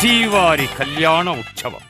శ్రీవారి కళ్యాణ ఉత్సవం.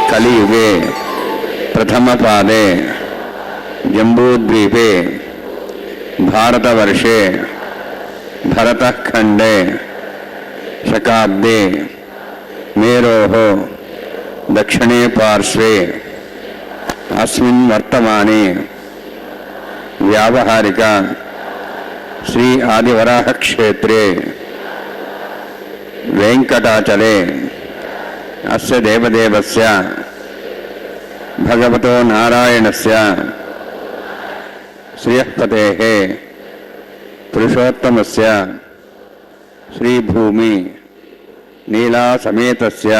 कलियुगे प्रथम पादे जम्बूद्वीपे भारतवर्षे भरतखंडे शकाब्दे मेरोः दक्षिणे पार्श्वे अस्मिन् वर्तमाने व्यावहारिक श्री आदिवराह क्षेत्रे वेंकटाचले अस्य देवदेवस्य भगवतो नारायणस्य श्रियःपतेः पुरुषोत्तमस्य श्रीभूमि नीला समेतस्य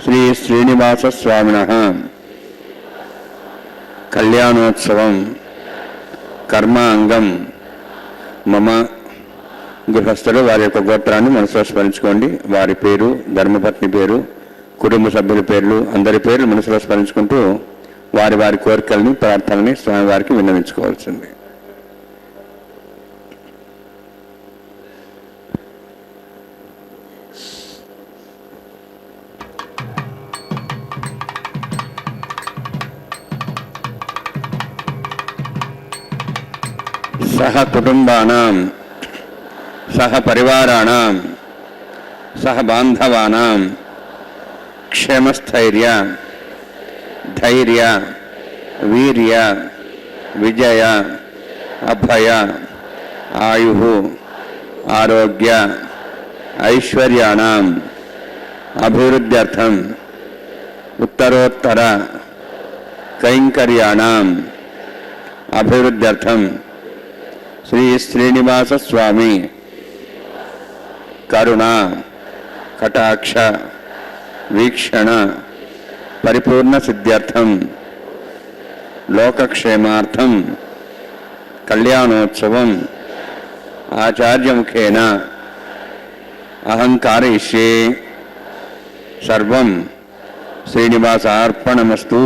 श्री श्रीनिवासस्वामिनः कल्याणोत्सवं कर्मांगं मम గృహస్థులు వారి యొక్క గోత్రాన్ని మనసులో స్మరించుకోండి. వారి పేరు, ధర్మపత్ని పేరు, కుటుంబ సభ్యుల పేర్లు, అందరి పేర్లు మనసులో స్మరించుకుంటూ వారి వారి కోరికల్ని, ప్రార్థనని స్వామివారికి విన్నవించుకోవాల్సింది. సహ కుటుంబానాం సహ పరివారాణం సహ బాంధవానాం క్షేమస్థైర్య ధైర్య వీర్య విజయ అభయ ఆయు ఆరోగ్య ఐశ్వర్యాణం అభివృద్ధ్యర్థం ఉత్తరోత్తర కైంకర్యాణం అభివృద్ధ్యర్థం శ్రీ శ్రీనివాస స్వామి కరుణ కటాక్ష వీక్షణ పరిపూర్ణ సిద్ధ్యర్థం లోకక్షేమార్థం కళ్యాణోత్సవం ఆచార్యముఖేన అహం కారయిష్యే. సర్వం శ్రీనివాసార్పణమస్తు.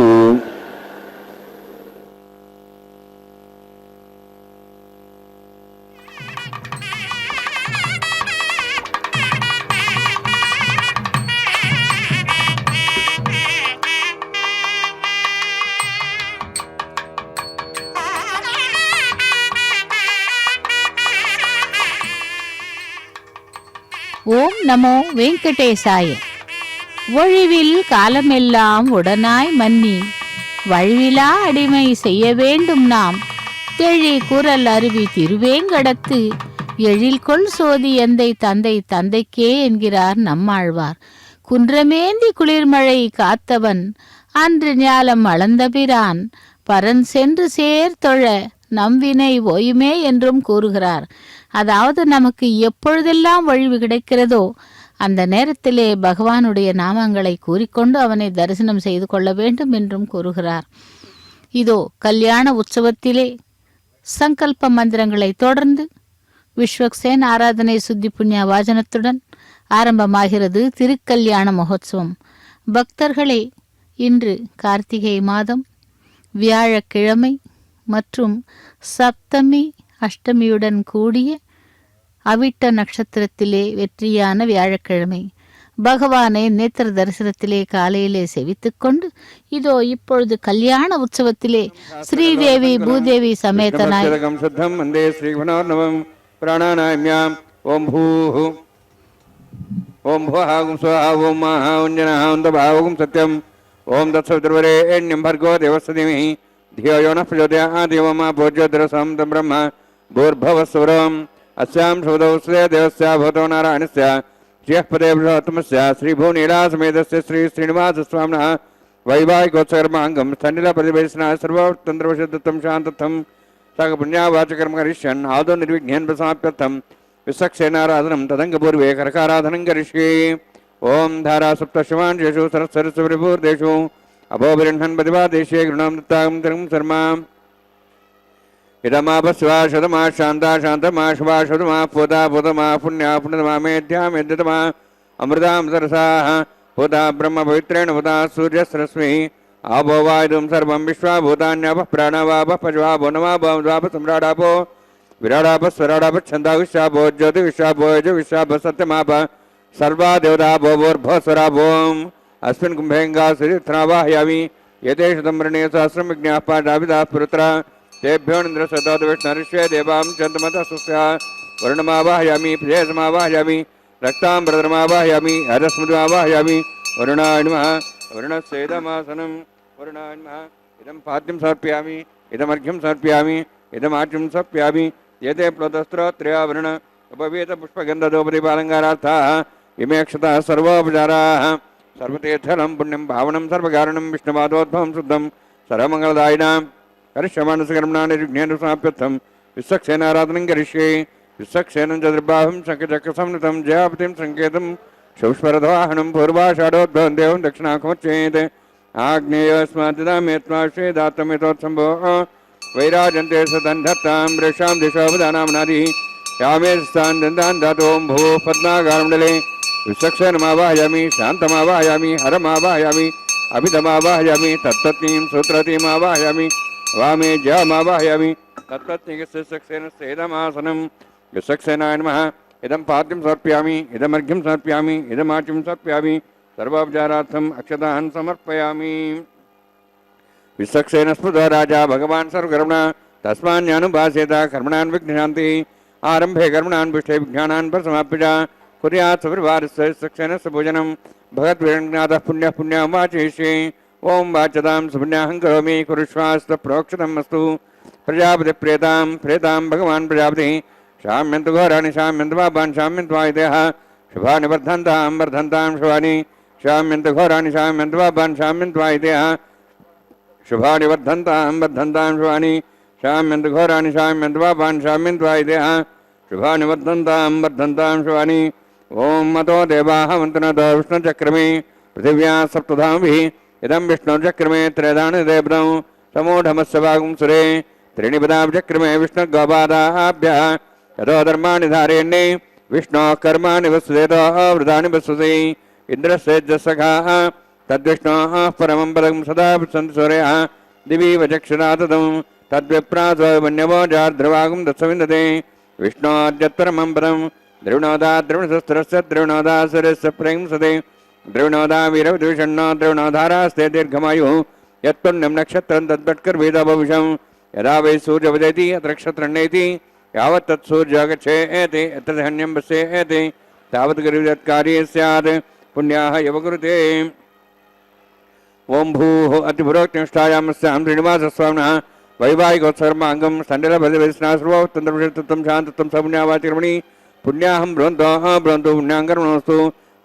ஓம் நமோ வெங்கடேசாய. ஒழிவில் காலமெல்லாம் உடனாய் மன்னி வழிவிலா அடிமை செய்ய வேண்டும் நாம். தெழி குரல் அருவி திருவேங்கடத்து எழில்கொள் சோதி எந்தை தந்தை தந்தைக்கே என்கிறார் நம்மாழ்வார். குன்றமேந்தி குளிர்மழை காத்தவன் அன்று ஞாலம் அளந்தபிரான் பரன் சென்று சேர்த்தொழ நம்வினை ஓயுமே என்றும் கூறுகிறார். அதாவது நமக்கு எப்பொழுதெல்லாம் வழிவு கிடைக்கிறதோ அந்த நேரத்திலே பகவானுடைய நாமங்களை கூறிக்கொண்டு அவனை தரிசனம் செய்து கொள்ள வேண்டும் என்றும் கூறுகிறார். இதோ கல்யாண உற்சவத்திலே சங்கல்ப மந்திரங்களை தொடர்ந்து விஸ்வக்சேன் ஆராதனை சுத்தி புண்ணிய வாஜனத்துடன் ஆரம்பமாகிறது திருக்கல்யாண மகோத்சவம். பக்தர்களே, இன்று கார்த்திகை மாதம் வியாழக்கிழமை மற்றும் சப்தமி அஷ்டமியுடன் கூடிய அவிட்ட நட்சத்திரத்திலே வெற்றியான வியாழக்கிழமை. பகவானை நேத்திர தரிசனத்திலே காலையிலே செவித்துக் கொண்டு இதோ இப்பொழுது கல்யாண உற்சவத்திலே ஸ்ரீதேவி பூதேவி சமேதனாய் ஓம் பூஹாகும் ஸ்வஹாவும் மஹாவுஞ்சனஹாவும் தபாவும் சத்யம் ஓம் தத்சவிதுர்வரேண்யம் भर्गो देवस्य धीमहि धियो यो नः प्रचोदयात् देवमा भोज्योतिरसं तं ब्रह्म भूर्भुवस्सुरम् अस्यां शोधौस्य देवस्य भवतो नारायणस्य श्रियःपदे बृहत्तमस्य श्रीभुवनीलासमेतस्य श्री श्रीनिवासस्वामिनः वैवाहिकोत्सवकर्माङ्गं स्थण्डिलप्रतिवेशनः सर्वतन्त्रवशदत्तं शान्तत्वं सकपुण्यावाचकर्म करिष्यन् आदौ निर्विघ्नेन प्रसमाप्यर्थं विसक्सेनाराधनं तदङ्गपूर्वे करकाराधनं करिष्ये. ओम धारा सप्तशवांशेषु सरस्वरस्वरिभूर्देषु अभोभिरह्णन् प्रतिभादेशे गृणां दत्तां तिरं शर्मा इदमापस्वा शतमा शान्ता शान्तमा शुभा शतमा पूता पूतमा पुण्या पुण्यतमा मेध्या मेध्यतमा अमृतां सरसाः पूता ब्रह्म पवित्रेण पूता सूर्यस्रश्मिः आभो वायुं सर्वं विश्वा भूतान्यापः प्राणावापः पशवाभो नमाभो सम्राडापो विराडापस्वराडापच्छन्दा विश्वाभो ज्योति विश्वाभो यज विश्वाभ सत्यमाप सर्वा देवता भोर्भस्वराभोम अस्मिन् कुम्भेङ्गा श्रीथ्रावाहयामि एते शतम्रणे सहस्रं विज्ञाः पाठाभिधाः पुरुत्रा तेभ्यो इन्द्रसदोदविष्णरिष्ये देवां चन्द्रमतः सुस्या वरुणमावाहयामि प्रियसमावाहयामि रक्ताम्बरधरमावाहयामि हरस्मृतिमावाहयामि वरुणाय नमः वरुणस्येदमासनं वरुणाय नमः इदं पाद्यं समर्पयामि इदमर्घ्यं समर्पयामि इदमाच्यं समर्पयामि एते प्लवस्त्रोत्रयावरुण उपवीतपुष्पगन्धदोपदीपालङ्कारार्थाः इमे अक्षताः सर्वोपचाराः सर्वतीर्थलं पुण्यं भावनं सर्वकारणं विष्णुपादोद्भवं शुद्धं सर्वमङ्गलदायिनां करिष्यमाणस्य निर्विघ्नेन समाप्यर्थं विश्वक्सेनाराधनं करिष्ये. विश्वक्सेनं चतुर्बाहुं शङ्खचक्रसंयुतं जयापतिं सङ्केतं शुष्परथवाहनं पूर्वाषाढोद्भवं देवं दक्षिणाखमुच्येत् आग्नेयस्माद्दामेत्माश्वेदात्तमेतोत्सम्भो वैराजन्ते सतन्धत्तां वृषां दिशोपदानाम्नादिः यामे स्थान दन्तान् धातों भो पद्माकारमण्डले विश्वक्सेनमावाहयामि शान्तमावाहयामि हरमावाहयामि अभिधमावाहयामि तत्तत्नीं सूत्रतीमावाहयामि वामे जयमावाहयामि तत्तत्नीकस्य विश्वक्सेनस्येदमासनं विश्वक्सेनाय नमः. इदं पाद्यं समर्पयामि इदमर्घ्यं समर्पयामि इदमाच्यं समर्पयामि सर्वोपचारार्थम् अक्षतान् समर्पयामि. विश्वक्सेनस्पृतो राजा भगवान् सर्वकर्मणा तस्मान्यानुभासेत कर्मणान् विघ्नशान्ति आरंभे कर्मणान् पुष्टे विज्ञानान् परसमाप्य कुर्यात् सपरिवारस्य सक्षणस्य भोजनं भगवद्विरङ्गनाथः पुण्यः पुण्यं वाचयिष्ये ओं वाचतां सुपुण्याहं करोमि कुरुष्वास्त प्रोक्षतम् अस्तु प्रजापति प्रेतां भगवान् प्रजापति शाम्यन्तु घोराणि शाम्यन्तु पापान् शाम्यन्तु आयुधेः शुभानि वर्धन्तां शुभानि शाम्यन्तु घोराणि शाम्यन्तु पापान् शाम्यन्तु आयुधेः शुभानि वर्धन्तां शुभानि शाम्यन्तु घोराणि शाम्यन्तु पापान् शाम्यन्तु आयुधेः शुभानि वर्धन्तां शुभानि ओं मतो देवाः मन्त्रनतो विष्णुचक्रमे पृथिव्या सप्तधाभिः इदं विष्णुचक्रमे त्रयदानि देवदं समूढमस्य भागं सुरे त्रीणि पदाब्जक्रमे विष्णुगोपादाभ्यः यतो धर्माणि धारयन्ने विष्णोः कर्माणि वसुदेतः वृतानि वसुते इन्द्रस्येजसखाः तद्विष्णोः परमं पदं सदा सन्ति सूर्यः दिवि वचक्षुरा तदं तद्विप्रासो वन्यवो जार्द्रवागं दत्सविन्दते विष्णोऽद्यत्परमं पदं द्रविणोदा द्रविणशस्त्रस्य द्रविणोदा सुरस्य प्रेंसते द्रविणोदा वीरविद्विषण्णो द्रविणोधारास्ते दीर्घमायुः यत्पुण्यं नक्षत्रं तद्भट्कर्वेदभविषं यदा वै सूर्यवदेति अत्र नक्षत्रण्येति यावत् तत्सूर्य गच्छेति यत्र धन्यं पश्येति तावत् गर्वितत्कार्ये स्यात् पुण्याः एव कुरुते ओं भूः अतिपुरोक्तिष्ठायामस्यां श्रीनिवासस्वामिनः वैवाहिकोत्सर्माङ्गं सण्डलभद्रवेस्नाश्रुवोत्तन्त्रविषत्वं शान्तत्वं सपुण्यावाचिर्मणि पुण्याहं ब्रवन्तो पुण्याङ्कर्मणोऽस्तु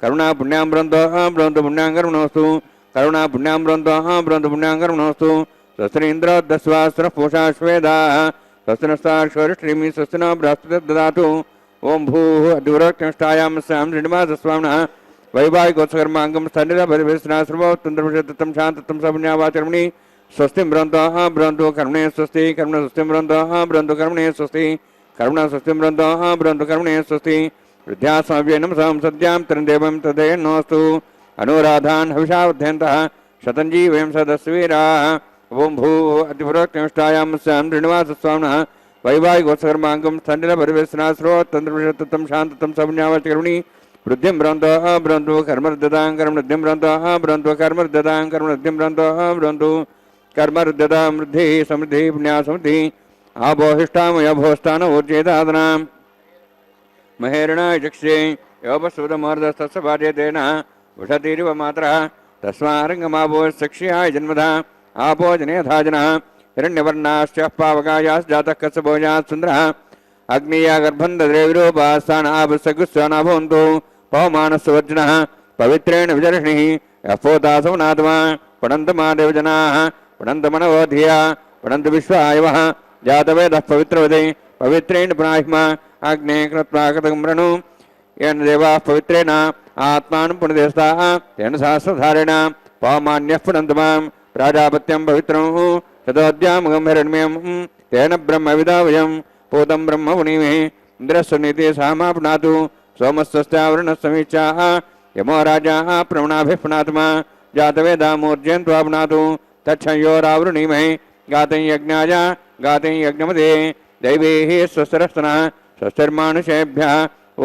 करुणा पुण्यां ब्रवन्तो पुण्याङ्कर्मणोऽस्तु करुणा पुण्यां ब्रवन्तो पुण्याङ्कर्मणोऽस्तु स्वस्त्रीन्द्रोदस्वास्त्र पूषा श्वेदाः स्वस्तिनस्ताक्षरिष्ठीमि स्वस्तिनो बृहस्पतिर्ददातु ददातु ओं भूः अतिपुरोक्तिष्ठायामस्यां श्रीनिवासस्वामिनः वैवाहिकोत्सर्माङ्गं सण्डलभद्रवेस्नाश्रुवोत्तन्त्रविषत्वं शान्तत्वं सपुण्यावाचिर्मणि स्वस्तिं ब्रवन्तो कर्मणे स्वस्ति कर्मण स्वस्तिं ब्रवन्तो कर्मणे स्वस्ति कर्मण स्वस्तिं ब्रवन्तो कर्मणे स्वस्ति वृद्ध्यास्माभ्येनं सहं सद्यां तन्देवं तदेन्नोऽस्तु अनुराधान् हविषावध्यन्तः शतञ्जीवयं सदस्वीराः ओं भूः अतिपुरोक्तिष्ठायामस्यां श्रीनिवासस्वामिनः वैवाहिकोत्सर्माङ्गं सण्डलभद्रवेस्नाश्रुवोत्तन्त्रविषत्वं शान्तत्वं सपुण्यावाचिर्मणि वृद्धिं ब्रवन्तो कर्मरुद्धतां कर्मवृद्धिं ब्रवन्तो कर्मरुद्धतां कर्मवृद्धिं ब्रवन्तो कर्मरुद्धतां वृद्धिः समृद्धिः पुण्या समृद्धिः आभोहिष्ठामयभोस्थान ऊर्जेदादनां महेरणाय चक्षे योपसुदमर्दस्तस्य भार्यतेन उषतीरिव मातरः तस्मारङ्गमाभोश्चक्ष्याय जन्मधा आपो जनेधाजनः हिरण्यवर्णाश्च पावकायाश्च जातः कस्यभोजात् सुन्दरः अग्निया गर्भं दद्रे विरूपास्तानाभस्सगुस्सानाभवन्तु पवमानस्सवर्जनः पवित्रेण विजर्षणिः यःपोतासवनात्मा पठन्तमादेव जनाः पठन्तमनवो धिया पठन्तु विश्वायवः जातवेदः पवित्रवदे पवित्रेण पुनाहिमा अग्ने कृत्वा कृतगम्रणु येन देवाः पवित्रेण आत्मानं पुनदेस्ताः तेन सहस्रधारेण पवमान्यः पुनन्तु मां प्राजापत्यं पवित्रं शतोऽद्यामगं हिरण्यं तेन ब्रह्मविदावयम् पूतं ब्रह्म पुनीमहे इन्द्रस्वनीति सामा पुनातु सोमस्वस्त्यावरणसमीक्षाः यमो राजाः प्रवणाभिः पुनात्मा जातवेदामूर्जयन्त्वा पुनातु तच्छयोरावृणीमहे गातं यज्ञाय गातं यज्ञमदे दैवीः स्वस्तिरस्तनः स्वस्तिर्मानुषेभ्यः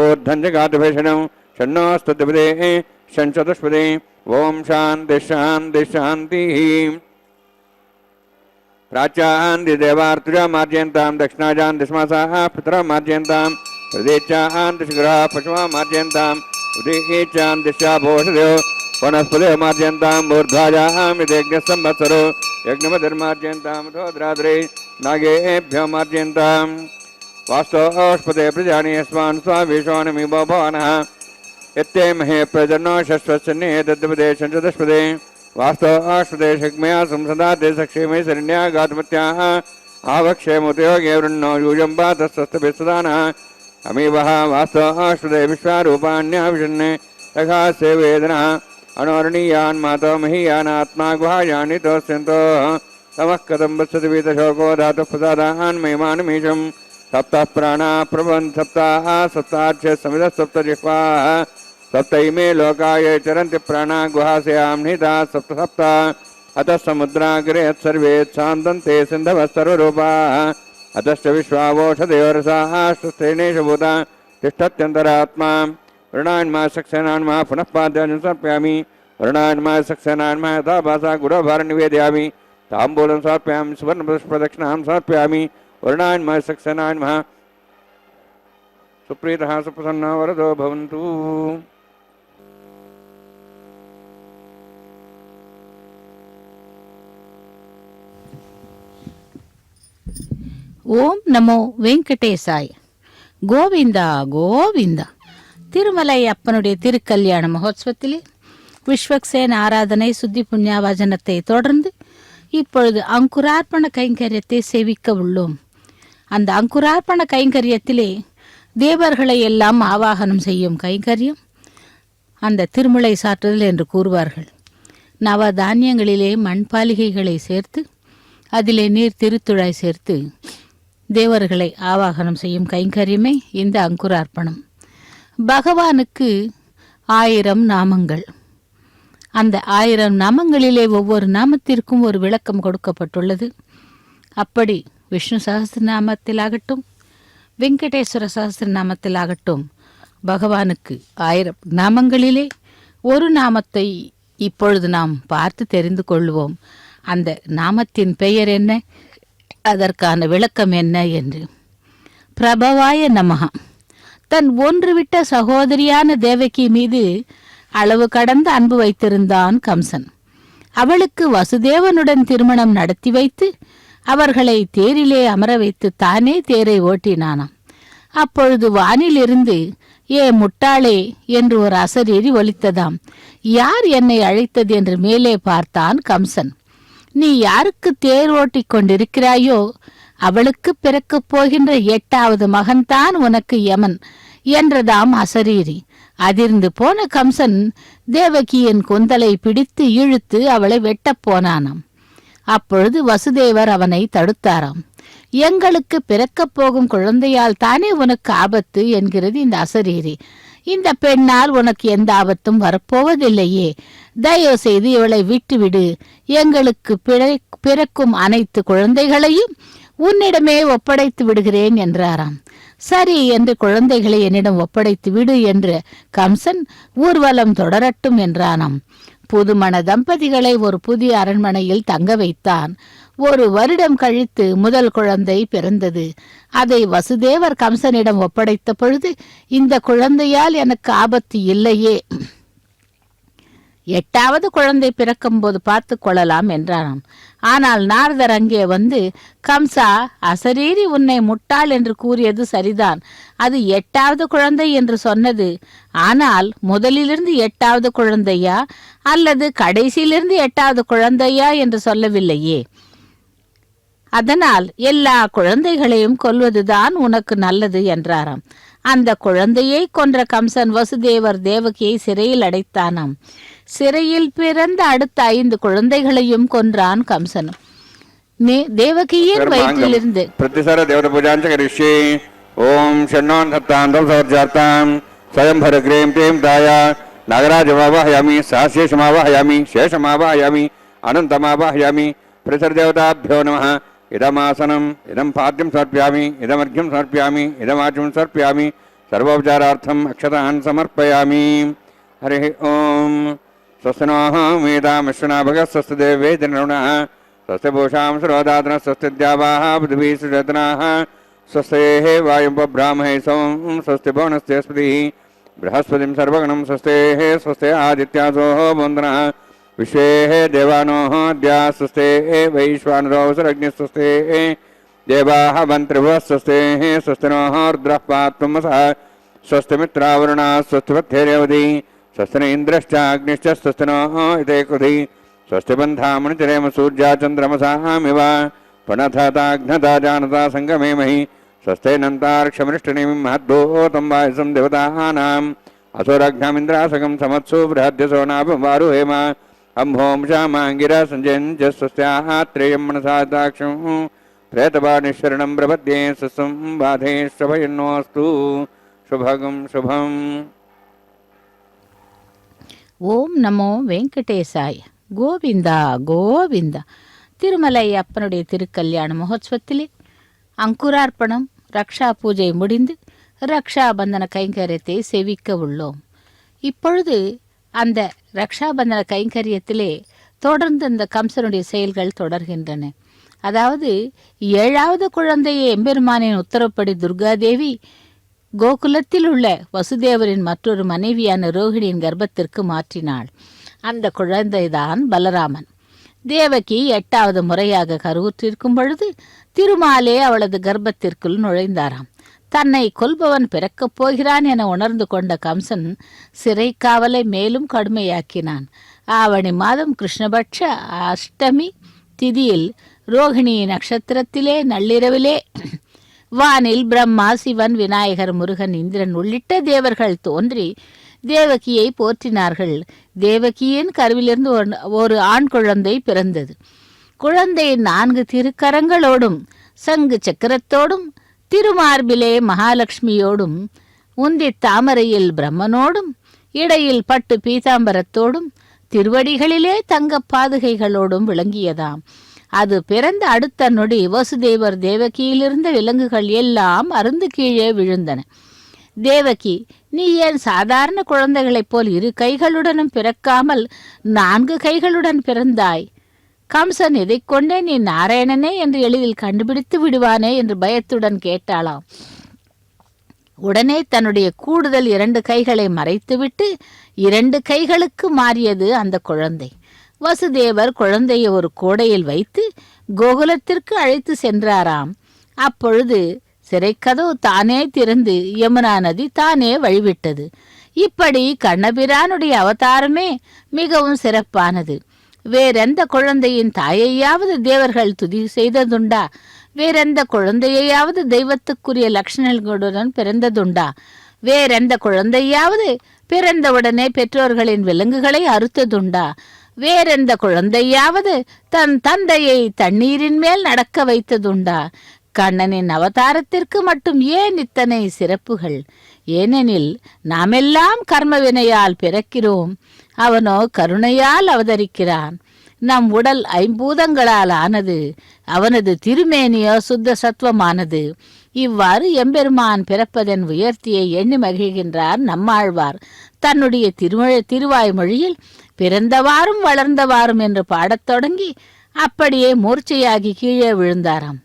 ऊर्ध्वं च गातुभेषणं षण्णोऽस्तुतिपदे षण्चतुष्पदे ओं शान्तिः शान्तिः शान्तिः प्राच्यान् देवार्तुजा मार्जयन्तां दक्षिणाजान् दिशमासाः पितरः मार्जयन्तां प्रदेशान् दिशग्रहाः पशवः मार्जयन्ताम् उदीचान् दिशाभोषदेव वनस्पतिः मार्जयन्तां ऊर्ध्वाजां यज्ञसंवत्सरो यज्ञमतिर्मार्जयन्तां धोद्राद्रे नागेभ्यो मार्जयन्तां वास्तोष्पदे प्रजानि यस्मान् स्वाविश्वानमिवो भवनः यत्ते महे प्रजनो शश्वत्सन्ने दद्पदे षण्चतुष्पदे वास्तोष्पदे शक्मया संसदाते सक्षेमे शरण्या गातमत्याः आवक्षेमुपयोगे वृन्नो यूयम्बा तत्स्वस्तभिस्सदानः अमीवः वास्तोष्पदे विश्वारूपाण्याविशन्ने तथा सेवेदनः अनोरणीयान् मातो महीयानात्मा गुहायानि तोस्यन्तो तमः कथं वत्सति वीतशोको धातुः प्रसादान् महिमानमीशं सप्तः प्राणा प्रभवन् सप्ताः सप्तार्चे समितः सप्तजिह्वाः सप्त इमे लोकाय चरन्ति प्राणा गुहास्यां निहिताः सप्त सप्त अतः समुद्राग्रे सर्वे शान्तन्ते सिन्धवः सर्वरूपाः अतश्च विश्वावोषधयोरसाः स्वस्थेनेषु भूता तिष्ठत्यन्तरात्मा वर्णान्मा सक्सेनान्मा पुनः पाद्यान् समर्पयामि वर्णान्मा सक्सेनान्मा यथा भासा गुरोभारं निवेदयामि ताम्बूलं समर्पयामि सुवर्णपुष्पदक्षिणां समर्पयामि वर्णान्मा सक्सेनान्मा सुप्रीतः सुप्रसन्नो वरदो भवन्तु। ஓம் நமோ வெங்கடேசாய. கோவிந்தா கோவிந்தா. திருமலை அப்பனுடைய திருக்கல்யாண மகோத்சவத்திலே விஸ்வக்சேன ஆராதனை சுத்தி புண்ணியாவஜனத்தை தொடர்ந்து இப்பொழுது அங்குரார்ப்பண கைங்கரியத்தை சேவிக்க உள்ளோம். அந்த அங்குரார்ப்பண கைங்கரியத்திலே தேவர்களை எல்லாம் ஆவாகனம் செய்யும் கைங்கரியம் அந்த திருமுலை சாற்றுதல் என்று கூறுவார்கள். நவ தானியங்களிலே மண்பாலிகைகளை சேர்த்து அதிலே நீர் திருத்துழாய் சேர்த்து தேவர்களை ஆவாகனம் செய்யும் கைங்கரியமே இந்த அங்குரார்ப்பணம். பகவானுக்கு 1000 நாமங்கள். அந்த 1000 நாமங்களிலே ஒவ்வொரு நாமத்திற்கும் ஒரு விளக்கம் கொடுக்கப்பட்டுள்ளது. அப்படி விஷ்ணு சஹஸ்ரநாமத்திலாகட்டும் வெங்கடேஸ்வர சஹஸ்ரநாமத்திலாகட்டும் பகவானுக்கு 1000 நாமங்களிலே ஒரு நாமத்தை இப்பொழுது நாம் பார்த்து தெரிந்து கொள்வோம். அந்த நாமத்தின் பெயர் என்ன, அதற்கான விளக்கம் என்ன என்று. பிரபவாய நமஹ. தன் ஒன்றுவிட்ட சகோதரியான தேவகி மீது அளவு கடந்த அன்பு வைத்திருந்தான் கம்சன். அவளுக்கு வசுதேவனுடன் திருமணம் நடத்தி வைத்து அவர்களை தேரிலே அமர வைத்து தானே தேரை ஓட்டினானாம். அப்பொழுது வானிலிருந்து ஏ முட்டாளே என்று ஒரு அசரீரி ஒலித்ததாம். யார் என்னை அழைத்தது என்று மேலே பார்த்தான் கம்சன். நீ யாருக்கு தேர் ஓட்டிக் கொண்டிருக்கிறாயோ அவளுக்கு பிறக்கப் போகின்ற 8வது மகன்தான் உனக்கு யமன் என்றதாம் அசரீரி. அதிர்ந்து போன கம்சன் தேவகியின் கொந்தலை பிடித்து இழுத்து அவளை வெட்டப் போனானாம். அப்பொழுது வசுதேவர் அவனை தடுத்தாராம். எங்களுக்கு பிறக்கப் போகும் குழந்தையால் தானே உனக்கு ஆபத்து என்கிறது இந்த அசரீரி. இந்த பெண்ணால் உனக்கு எந்த ஆபத்தும் வரப்போவதில்லையே, தயவு செய்து இவளை விட்டுவிடு. எங்களுக்கு பிறக்கும் அனைத்து குழந்தைகளையும் உன்னிடமே ஒப்படைத்து விடுகிறேன் என்றாராம். சரி என்று குழந்தைகளை என்னிடம் ஒப்படைத்து விடு என்ற கம்சன் ஊர்வலம் தொடரட்டும் என்றானாம். புதுமண தம்பதிகளை ஒரு புதிய அரண்மனையில் தங்க வைத்தான். 1 வருடம் கழித்து முதல் குழந்தை பிறந்தது. அதை வசுதேவர் கம்சனிடம் ஒப்படைத்த பொழுது, இந்த குழந்தையால் எனக்கு ஆபத்து இல்லையே, 8வது குழந்தை பிறக்கும் போது பார்த்து கொள்ளலாம் என்றானாம். ஆனால் நாரதர் அங்கே வந்து, கம்சா, அசரீரி உன்னை முட்டாள் என்று கூறியது சரிதான். அது 8வது குழந்தை என்று சொன்னது. ஆனால் முதலிலிருந்து 8வது குழந்தையா அல்லது கடைசியிலிருந்து 8வது குழந்தையா என்று சொல்லவில்லையே. அதனால் எல்லா குழந்தைகளையும் கொல்வதுதான் உனக்கு நல்லது என்றாராம். அந்த குழந்தையை கொன்ற கம்சன் வசுதேவர் தேவகியை சிறையில் அடைத்தானாம். சிறையில் பிறந்த அடுத்த 5 குழந்தைகளையும் கொன்றான் கம்சன். தேவகியின் வயிற்றிலிருந்து பிரதிசர தேவத பூஜாஞ்ச கரிஷ்யே. ஓம் ஷண்ணான் சத்தாந்தம் சௌர்ஜார்த்தாம் ஸ்வயம் பரக்ரீம் க்ளீம் தாயா நாகராஜமாவாஹயாமி சாசேஷமாவாஹயாமி சேஷமாவாஹயாமி அனந்தமாவாஹயாமி. பிரதிசர தேவதாभ्यो நமः. இதமாசனம் இதம் பாத்யம் சமர்ப்பயாமி இதமர்घ्यं சமர்ப்பயாமி இதமாச்சம் சமர்ப்பயாமி சர்வோபச்சாரார்த்தம் அக்ஷதான் சமர்ப்பயாமி. ஹரி ஓம். ஸ்வஸ்தினோஹ மேதாமிஸ்வனா பகः ஸ்வஸ்தி தேவே ஜனருணः ஸ்வஸ்தி பூஷாம் ஸ்ரோதாத்னः ஸ்வஸ்தி द्यावाः पृथिवी सुजतनाः स्वस्तेः वायुं ब्राह्मणे सोम स्वस्ति भुवनस्पतिः बृहस्पतिं सर्वगणं स्वस्तेः स्वस्ते आदित्यासो वन्दनः विश्वेः देवानोः द्या स्वस्तेः वैश्वानरो सरग्निस्वस्तेः देवाः वन्त्रिभुवः स्वस्तेः स्वस्तिनोः रुद्रः पात्वमसः स्वस्ति मित्रावरुणः स्वस्ति पथ्येरेवति स्वस्ति इन्द्रश्चाग्निश्च स्वस्तिनोः इते कृधि स्वस्ति बन्धामणिचरेम सूर्या चन्द्रमसामिव प्रणथताघ्नता जानता सङ्गमेमहि स्वस्तेनन्तार्क्षमृष्टनिं महद्भूतं वायुसं देवतानाम् असुरघ्नमिन्द्रासकं समत्सु बृहद्यसो नाभवारुहेम अम्भों शामाङ्गिरा सञ्जयञ्च स्वस्याः त्रेयं मनसा दाक्षं प्रेतपाणीश्वरणं प्रपद्ये स्वस्तं बाधेश्वभयन्नोऽस्तु शुभगं शुभम्. ஓம் நமோ வெங்கடேசாய. கோவிந்தா கோவிந்தா. திருமலை அப்பனுடைய திருக்கல்யாண மகோத்சவத்திலே அங்குரார்ப்பணம் ரக்ஷா பூஜை முடிந்து ரக்ஷாபந்தன கைங்கரியத்தை சேவிக்க உள்ளோம். இப்பொழுது அந்த ரக்ஷாபந்தன கைங்கரியத்திலே தொடர்ந்து அந்த கம்சனுடைய செயல்கள் தொடர்கின்றன. அதாவது 7வது குழந்தையை எம்பெருமானின் உத்தரப்படி துர்காதேவி கோகுலத்தில் உள்ள வசுதேவரின் மற்றொரு மனைவியான ரோகிணியின் கர்ப்பத்திற்கு மாற்றினாள். அந்த குழந்தைதான் பலராமன். தேவகி 8வது முறையாக கருவுற்றிருக்கும் பொழுது திருமாலே அவளது கர்ப்பத்திற்குள் நுழைந்தாராம். தன்னை கொல்பவன் பிறக்கப் போகிறான் என உணர்ந்து கொண்ட கம்சன் சிறை காவலை மேலும் கடுமையாக்கினான். ஆவணி மாதம் கிருஷ்ணபட்ச அஷ்டமி திதியில் ரோகிணி நட்சத்திரத்திலே நள்ளிரவிலே வானில் பிரம்மா, சிவன், விநாயகர், முருகன், இந்திரன் உள்ளிட்ட தேவர்கள் தோன்றி தேவகியை போற்றினார்கள். தேவகியின் கருவிலிருந்து ஒரு ஆண் குழந்தை பிறந்தது. குழந்தை 4 திருக்கரங்களோடும் சங்கு சக்கரத்தோடும் திருமார்பிலே மகாலட்சுமியோடும் உந்தி தாமரையில் பிரம்மனோடும் இடையில் பட்டு பீதாம்பரத்தோடும் திருவடிகளிலே தங்க பாதுகைகளோடும் விளங்கியதாம். அது பிறந்த அடுத்த நொடி வசுதேவர் தேவகியிலிருந்த விலங்குகள் எல்லாம் அருந்து கீழே விழுந்தன. தேவகி, நீ ஏன் சாதாரண குழந்தைகளைப் போல் 2 கைகளுடனும் பிறக்காமல் 4 கைகளுடன் பிறந்தாய்? கம்சன் இதைக் கொண்டே நீ நாராயணனே என்று எளிதில் கண்டுபிடித்து விடுவானே என்று பயத்துடன் கேட்டாளாம். உடனே தன்னுடைய கூடுதல் 2 கைகளை மறைத்துவிட்டு 2 கைகளுக்கு மாறியது அந்த குழந்தை. வசுதேவர் குழந்தையை ஒரு கோடையில் வைத்து கோகுலத்திற்கு அழைத்து சென்றாராம். அப்பொழுது சிறைக்கதவு தானே திறந்து யமுனா நதி தானே வழிவிட்டது. இப்படி கண்ணபிரானுடைய அவதாரமே மிகவும் சிறப்பானது. வேறெந்த குழந்தையின் தாயையாவது தேவர்கள் துதி செய்ததுண்டா? வேறெந்த குழந்தையாவது தெய்வத்துக்குரிய லட்சணங்களுடன் பிறந்ததுண்டா? வேறெந்த குழந்தையாவது பிறந்தவுடனே பெற்றோர்களின் விலங்குகளை அறுத்ததுண்டா? வேறெந்த குழந்தையாவது தன் தந்தையை தண்ணீரின் மேல் நடக்க வைத்ததுண்டா? கண்ணனின் அவதாரத்திற்கு மட்டும் ஏன் இத்தனை சிறப்புகள்? ஏனெனில் நாமெல்லாம் கர்மவினையால் பிறக்கிறோம், அவனோ கருணையால் அவதரிக்கிறான். நம் உடல் 5 பூதங்களால் ஆனது, அவனது திருமேனியோ சுத்த சத்துவமானது. இவ்வாறு எம்பெருமான் பிறப்பதன் உயர்த்தியை எண்ணி மகிழ்கின்றார் நம்மாழ்வார். தன்னுடைய திருவாய்மொழியில் பிறந்தவாறும் வளர்ந்தவாறும் என்று பாடத் தொடங்கி அப்படியே மூர்ச்சையாகி கீழே விழுந்தாராம்.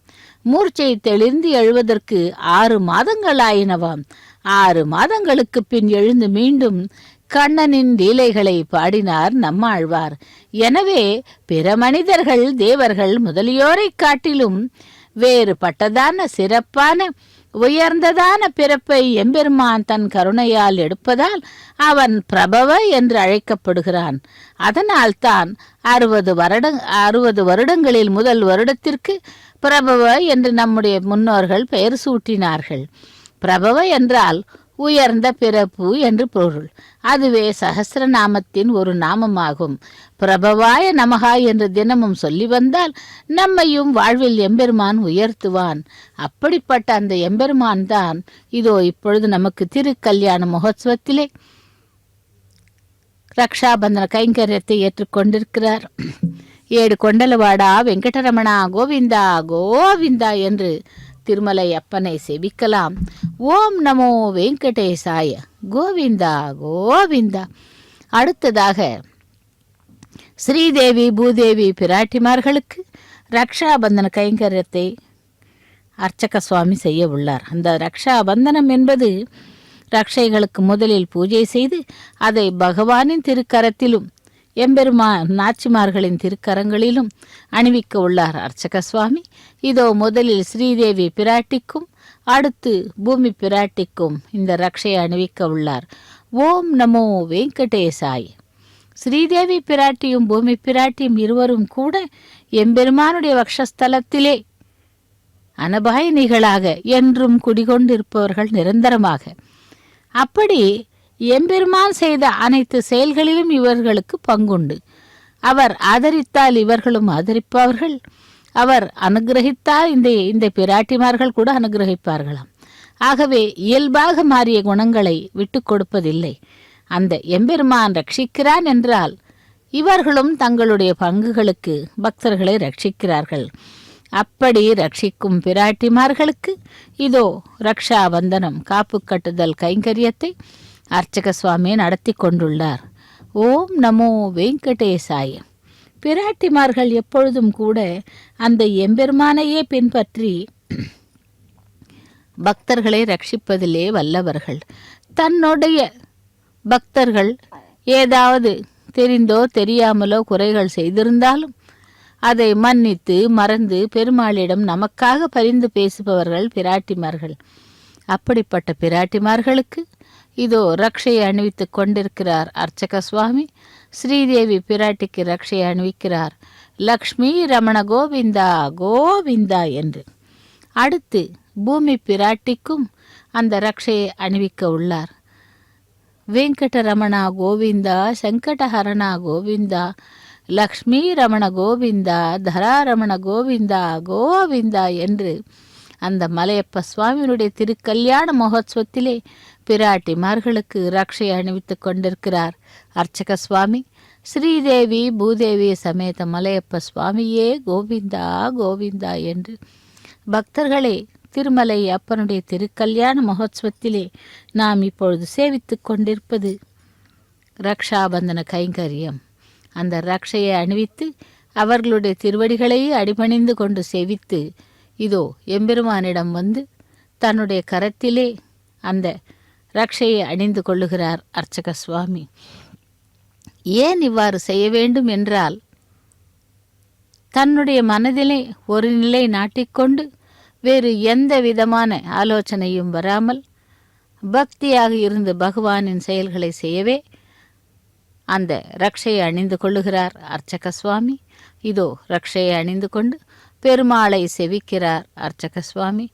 மூர்ச்சை தெளிந்து எழுவதற்கு 6 மாதங்களாயினவாம். 6 மாதங்களுக்கு பின் எழுந்து மீண்டும் கண்ணனின் லீலைகளை பாடினார் நம்மாழ்வார். எனவே பிற மனிதர்கள், தேவர்கள் முதலியோரை காட்டிலும் வேறுபட்டதான சிறப்பான உயர்ந்ததான பிறப்பை எம்பெருமான் தன் கருணையால் எடுப்பதால் அவன் பிரபவ என்று அழைக்கப்படுகிறான். அதனால்தான் 60 வருடங்களில் முதல் வருடத்திற்கு பிரபவ என்று நம்முடைய முன்னோர்கள் பெயர் சூட்டினார்கள். பிரபவ என்றால் உயர்ந்த பிறப்பு என்று பொருள். அதுவே சஹஸ்ரநாமத்தின் ஒரு நாமமாகும். பிரபவாய நமகா என்று தினமும் சொல்லி வந்தால் நம்மையும் வாழ்வில் எம்பெருமான் உயர்த்துவான். அப்படிப்பட்ட அந்த எம்பெருமான் தான் இதோ இப்பொழுது நமக்கு திருக்கல்யாண மகோத்சவத்திலே ரக்ஷாபந்தன கைங்கரியத்தை ஏற்றுக்கொண்டிருக்கிறார். 7 கொண்டலவாடா வெங்கடரமணா கோவிந்தா கோவிந்தா என்று திருமலை அப்பனை செபிக்கலாம். ஓம் நமோ வெங்கடேசாய கோவிந்தா கோவிந்தா. அடுத்ததாக ஸ்ரீதேவி பூதேவி பிராட்டிமார்களுக்கு ரக்ஷாபந்தன கைங்கரியத்தை அர்ச்சக சுவாமி செய்ய உள்ளார். அந்த ரக்ஷாபந்தனம் என்பது ரக்ஷைகளுக்கு முதலில் பூஜை செய்து அதை பகவானின் திருக்கரத்திலும் எம்பெருமான் நாச்சிமார்களின் திருக்கரங்களிலும் அணிவிக்க உள்ளார் அர்ச்சக சுவாமி. இதோ முதலில் ஸ்ரீதேவி பிராட்டிக்கும் அடுத்து பூமி பிராட்டிக்கும் இந்த ரக்ஷையை அணிவிக்க உள்ளார். ஓம் நமோ வெங்கடேசாய். ஸ்ரீதேவி பிராட்டியும் பூமி பிராட்டியும் இருவரும் கூட எம்பெருமானுடைய வக்ஷஸ்தலத்திலே அனபாயினிகளாக என்றும் குடிகொண்டிருப்பவர்கள் நிரந்தரமாக. அப்படி எம்பெருமான் செய்த அனைத்து செயல்களிலும் இவர்களுக்கு பங்குண்டு. அவர் ஆதரித்தால் இவர்களும் ஆதரிப்பவர்கள், அவர் அனுகிரகித்தால் இந்த பிராட்டிமார்கள் கூட அனுகிரகிப்பார்களாம். ஆகவே இயல்பாக மாறிய குணங்களை விட்டு கொடுப்பதில்லை. அந்த எம்பெருமான் ரட்சிக்கிறான் என்றால் இவர்களும் தங்களுடைய பங்குகளுக்கு பக்தர்களை ரட்சிக்கிறார்கள். அப்படி ரட்சிக்கும் பிராட்டிமார்களுக்கு இதோ ரக்ஷாபந்தனம் காப்பு கட்டுதல் கைங்கரியத்தை அர்ச்சக சுவாமி நடத்தி கொண்டுள்ளார். ஓம் நமோ வெங்கடேசாய. பிராட்டிமார்கள் எப்பொழுதும் கூட அந்த எம்பெருமானையே பின்பற்றி பக்தர்களை ரட்சிப்பதிலே வல்லவர்கள். தன்னுடைய பக்தர்கள் ஏதாவது தெரிந்தோ தெரியாமலோ குறைகள் செய்திருந்தாலும் அதை மன்னித்து மறந்து பெருமாளிடம் நமக்காக பரிந்து பேசுபவர்கள் பிராட்டிமார்கள். அப்படிப்பட்ட பிராட்டிமார்களுக்கு இதோ ரக்ஷையை அணிவித்துக் கொண்டிருக்கிறார் அர்ச்சக சுவாமி. ஸ்ரீதேவி பிராட்டிக்கு ரக்ஷையை அணிவிக்கிறார், லக்ஷ்மி ரமண கோவிந்தா கோவிந்தா என்று. அடுத்து பூமி பிராட்டிக்கும் அந்த ரக்ஷையை அணிவிக்க உள்ளார். வெங்கடரமணா கோவிந்தா, சங்கடஹரணா கோவிந்தா, லக்ஷ்மி ரமண கோவிந்தா, தராரமண கோவிந்தா கோவிந்தா என்று அந்த மலையப்ப சுவாமியினுடைய திருக்கல்யாண மகோத்சவத்திலே பிராட்டிமார்களுக்கு ரக்ஷை அணிவித்துக் கொண்டிருக்கிறார் அர்ச்சக சுவாமி. ஸ்ரீதேவி பூதேவி சமேத மலையப்ப சுவாமியே கோவிந்தா கோவிந்தா என்று. பக்தர்களே, திருமலை அப்பனுடைய திருக்கல்யாண மகோத்சவத்திலே நாம் இப்பொழுது சேவித்துக் கொண்டிருப்பது ரக்ஷாபந்தன கைங்கரியம். அந்த ரக்ஷையை அணிவித்து அவர்களுடைய திருவடிகளையே அடிபணிந்து கொண்டு சேவித்து இதோ எம்பெருமானிடம் வந்து தன்னுடைய கரத்திலே அந்த ரக்ஷையை அணிந்து கொள்ளுகிறார் அர்ச்சக சுவாமி. ஏன் இவ்வாறு செய்ய வேண்டும் என்றால், தன்னுடைய மனதிலே ஒரு நிலை நாட்டிக்கொண்டு வேறு எந்த விதமான ஆலோசனையும் வராமல் பக்தியாக இருந்து பகவானின் செயல்களை செய்யவே அந்த ரக்ஷையை அணிந்து கொள்ளுகிறார் அர்ச்சக சுவாமி. இதோ ரக்ஷையை அணிந்து கொண்டு பெருமாளை செவிக்கிறார் அர்ச்சக சுவாமி.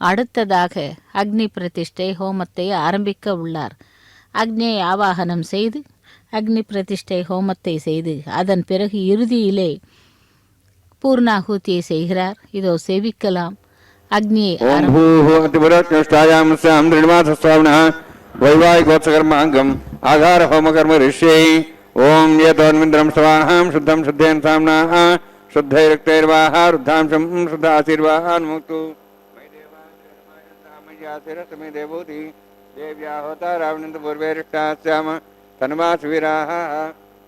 அடுத்ததாக அக்னி பிரதிஷ்டை ஹோமத்தை ஆரம்பிக்க உள்ளார். அக்னியை ஆவாகனம் செய்து அக்னி பிரதிஷ்டை ஹோமத்தை செய்து அதன் பிறகு இறுதியிலே பூர்ணாகுதியை செய்கிறார். இதோ செவிக்கலாம். அக்னியை वैवाहिकोत्सकर्मांगम आधार होमकर्म ऋष्यै ओम येतोन्विन्द्रं स्वाहां शुद्धं शुद्धेन साम्ना शुद्धैरक्तैर्वाह रुद्धांशं शुद्ध आशीर्वाहान् मुक्तु मयि देवासिरसमे देवूति देव्या होता रावणन्द पूर्वेरिष्टास्याम तन्वासुवीराः